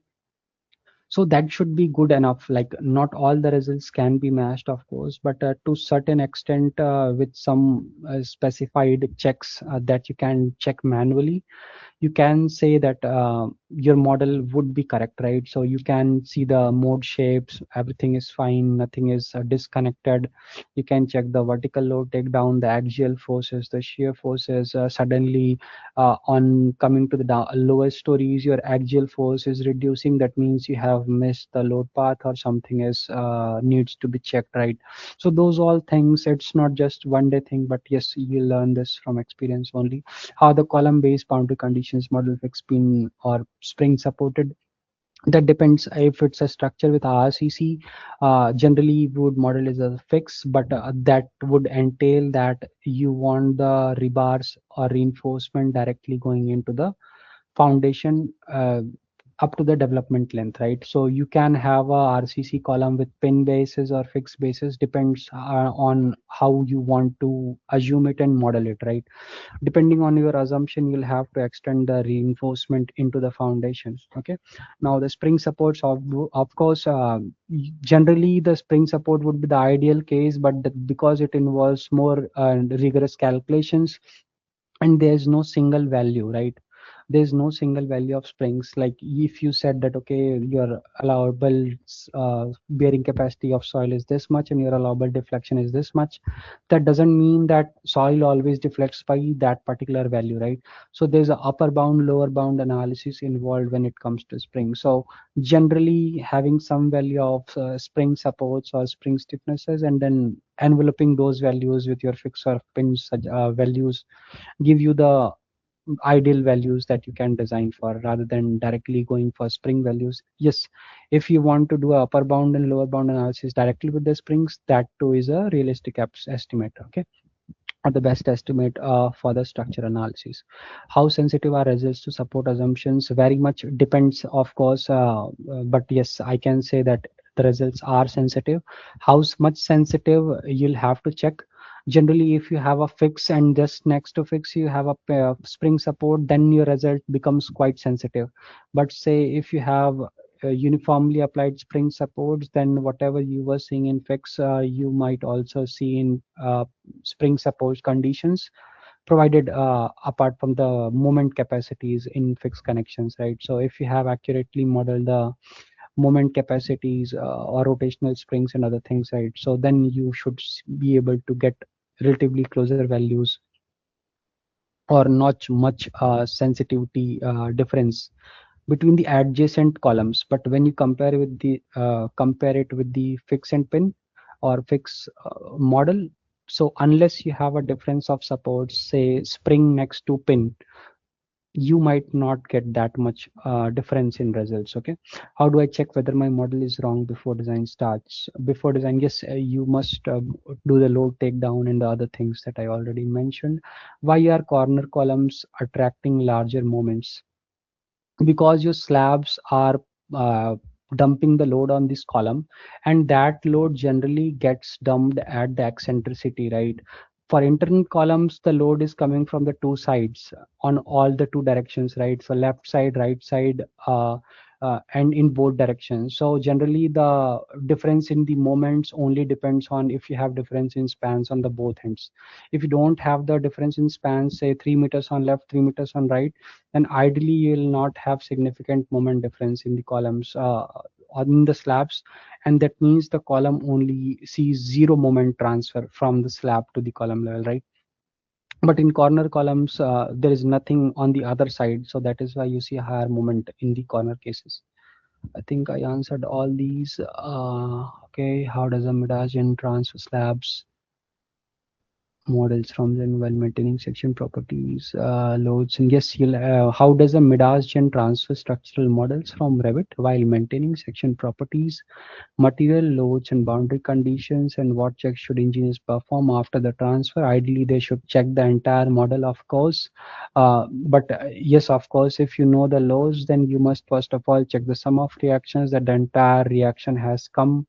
so that should be good enough. Like, not all the results can be matched, of course, but to certain extent, with some specified checks that you can check manually, you can say that your model would be correct, right? So you can see the mode shapes, everything is fine, nothing is disconnected. You can check the vertical load takedown, the axial forces, the shear forces. Suddenly, on coming to the lower stories, your axial force is reducing. That means you have missed the load path or something is needs to be checked, right? So those all things, it's not just one day thing, but yes, you learn this from experience only. How the column-based boundary conditions model fixed pin or spring supported, that depends. If it's a structure with RCC, generally we would model as a fix, but that would entail that you want the rebars or reinforcement directly going into the foundation. up to the development length, right? So you can have a RCC column with pin bases or fixed bases, depends on how you want to assume it and model it, right? Depending on your assumption, you'll have to extend the reinforcement into the foundation. Okay, now the spring supports of course, generally the spring support would be the ideal case, but because it involves more rigorous calculations, and there's no single value, right? There's no single value of springs. Like if you said that, okay, your allowable bearing capacity of soil is this much and your allowable deflection is this much, that doesn't mean that soil always deflects by that particular value, right? So there's a upper bound, lower bound analysis involved when it comes to spring. So generally having some value of spring supports or spring stiffnesses, and then enveloping those values with your fixed or pinch values, give you the ideal values that you can design for, rather than directly going for spring values. Yes, if you want to do a upper bound and lower bound analysis directly with the springs, that too is a realistic estimate. Okay, or the best estimate for the structure analysis. How sensitive are results to support assumptions? Very much depends, of course, but yes, I can say that the results are sensitive. How much sensitive, you'll have to check. Generally, if you have a fix and just next to fix you have a spring support, then your result becomes quite sensitive. But say if you have uniformly applied spring supports, then whatever you were seeing in fix, you might also see in spring support conditions, provided apart from the moment capacities in fixed connections, right? So if you have accurately modeled the moment capacities or rotational springs and other things, right, so then you should be able to get relatively closer values, or not much sensitivity difference between the adjacent columns. But when you compare it with the fix and pin or fix model, so unless you have a difference of support, say spring next to pin, you might not get that much difference in results. Okay, how do I check whether my model is wrong before design starts? Before design, yes, you must do the load takedown and the other things that I already mentioned. Why are corner columns attracting larger moments? Because your slabs are uh, dumping the load on this column, and that load generally gets dumped at the eccentricity, right? For internal columns, the load is coming from the two sides, on all the two directions, right? So left side, right side, and in both directions. So generally the difference in the moments only depends on if you have difference in spans on the both ends. If you don't have the difference in spans, say 3 meters on left, 3 meters on right, then ideally you will not have significant moment difference in the columns on the slabs, and that means the column only sees zero moment transfer from the slab to the column level, right? But in corner columns, there is nothing on the other side, so that is why you see a higher moment in the corner cases. I think I answered all these. Okay, how does a MIDAS Gen transfer slabs models from them while maintaining section properties, loads? And yes, how does a MIDAS Gen transfer structural models from Revit while maintaining section properties, material loads and boundary conditions? And what checks should engineers perform after the transfer? Ideally, they should check the entire model, of course. But yes, of course, if you know the loads, then you must first of all check the sum of reactions, that the entire reaction has come,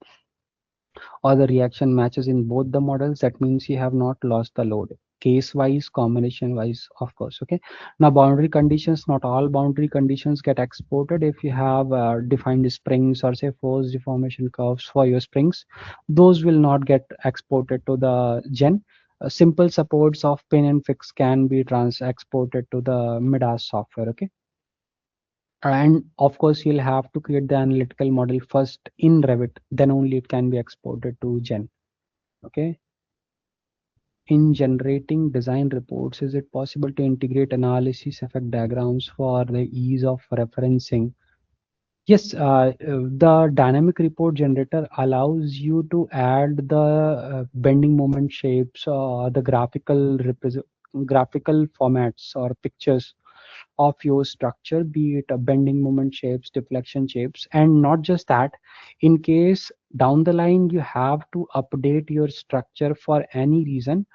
or the reaction matches in both the models. That means you have not lost the load. Case wise, combination wise, of course. Okay, now boundary conditions, not all boundary conditions get exported. If you have defined springs or say force deformation curves for your springs, those will not get exported to the gen. Simple supports of pin and fix can be trans exported to the MIDAS software. Okay, and of course you'll have to create the analytical model first in Revit, then only it can be exported to gen. Okay, in generating design reports, is it possible to integrate analysis effect diagrams for the ease of referencing? Yes, the dynamic report generator allows you to add the bending moment shapes, the graphical formats or pictures of your structure, be it a bending moment shapes, deflection shapes. And not just that, in case down the line you have to update your structure for any reason,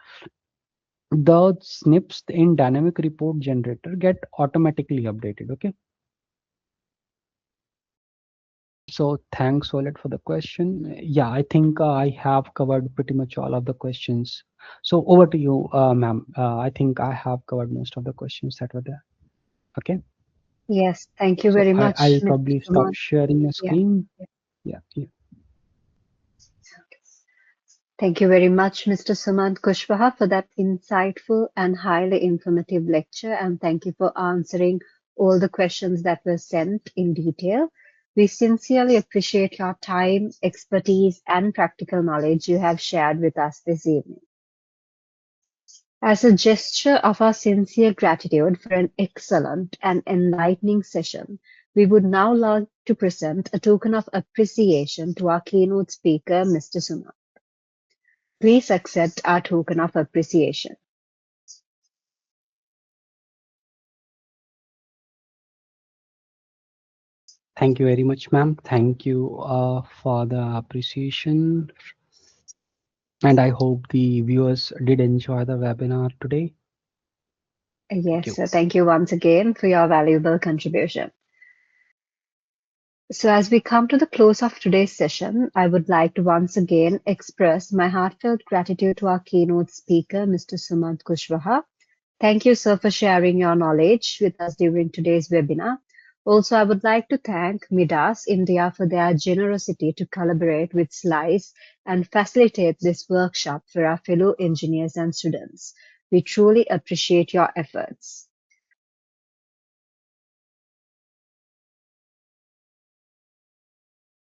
the snips in dynamic report generator get automatically updated. Okay, So thanks, Olet, for the question. Yeah, I think I have covered pretty much all of the questions. So over to you, ma'am. I think I have covered most of the questions that were there. Okay. Yes, thank you So very I'll much, Mr. probably stop Sumant. sharing your Yeah. screen. Yeah. Yeah. Thank you very much, Mr. Sumant Kushwaha, for that insightful and highly informative lecture, and thank you for answering all the questions that were sent in detail. We sincerely appreciate your time, expertise, and practical knowledge you have shared with us this evening. As a gesture of our sincere gratitude for an excellent and enlightening session, we would now like to present a token of appreciation to our keynote speaker, Mr. Sumant. Please accept our token of appreciation. Thank you very much, ma'am. Thank you for the appreciation. And I hope the viewers did enjoy the webinar today. Thank Yes, you. thank you once again for your valuable contribution. So as we come to the close of today's session, I would like to once again express my heartfelt gratitude to our keynote speaker, Mr. Sumant Kushwaha. Thank you, sir, for sharing your knowledge with us during today's webinar. Also, I would like to thank MIDAS India for their generosity to collaborate with SLICE and facilitate this workshop for our fellow engineers and students. We truly appreciate your efforts.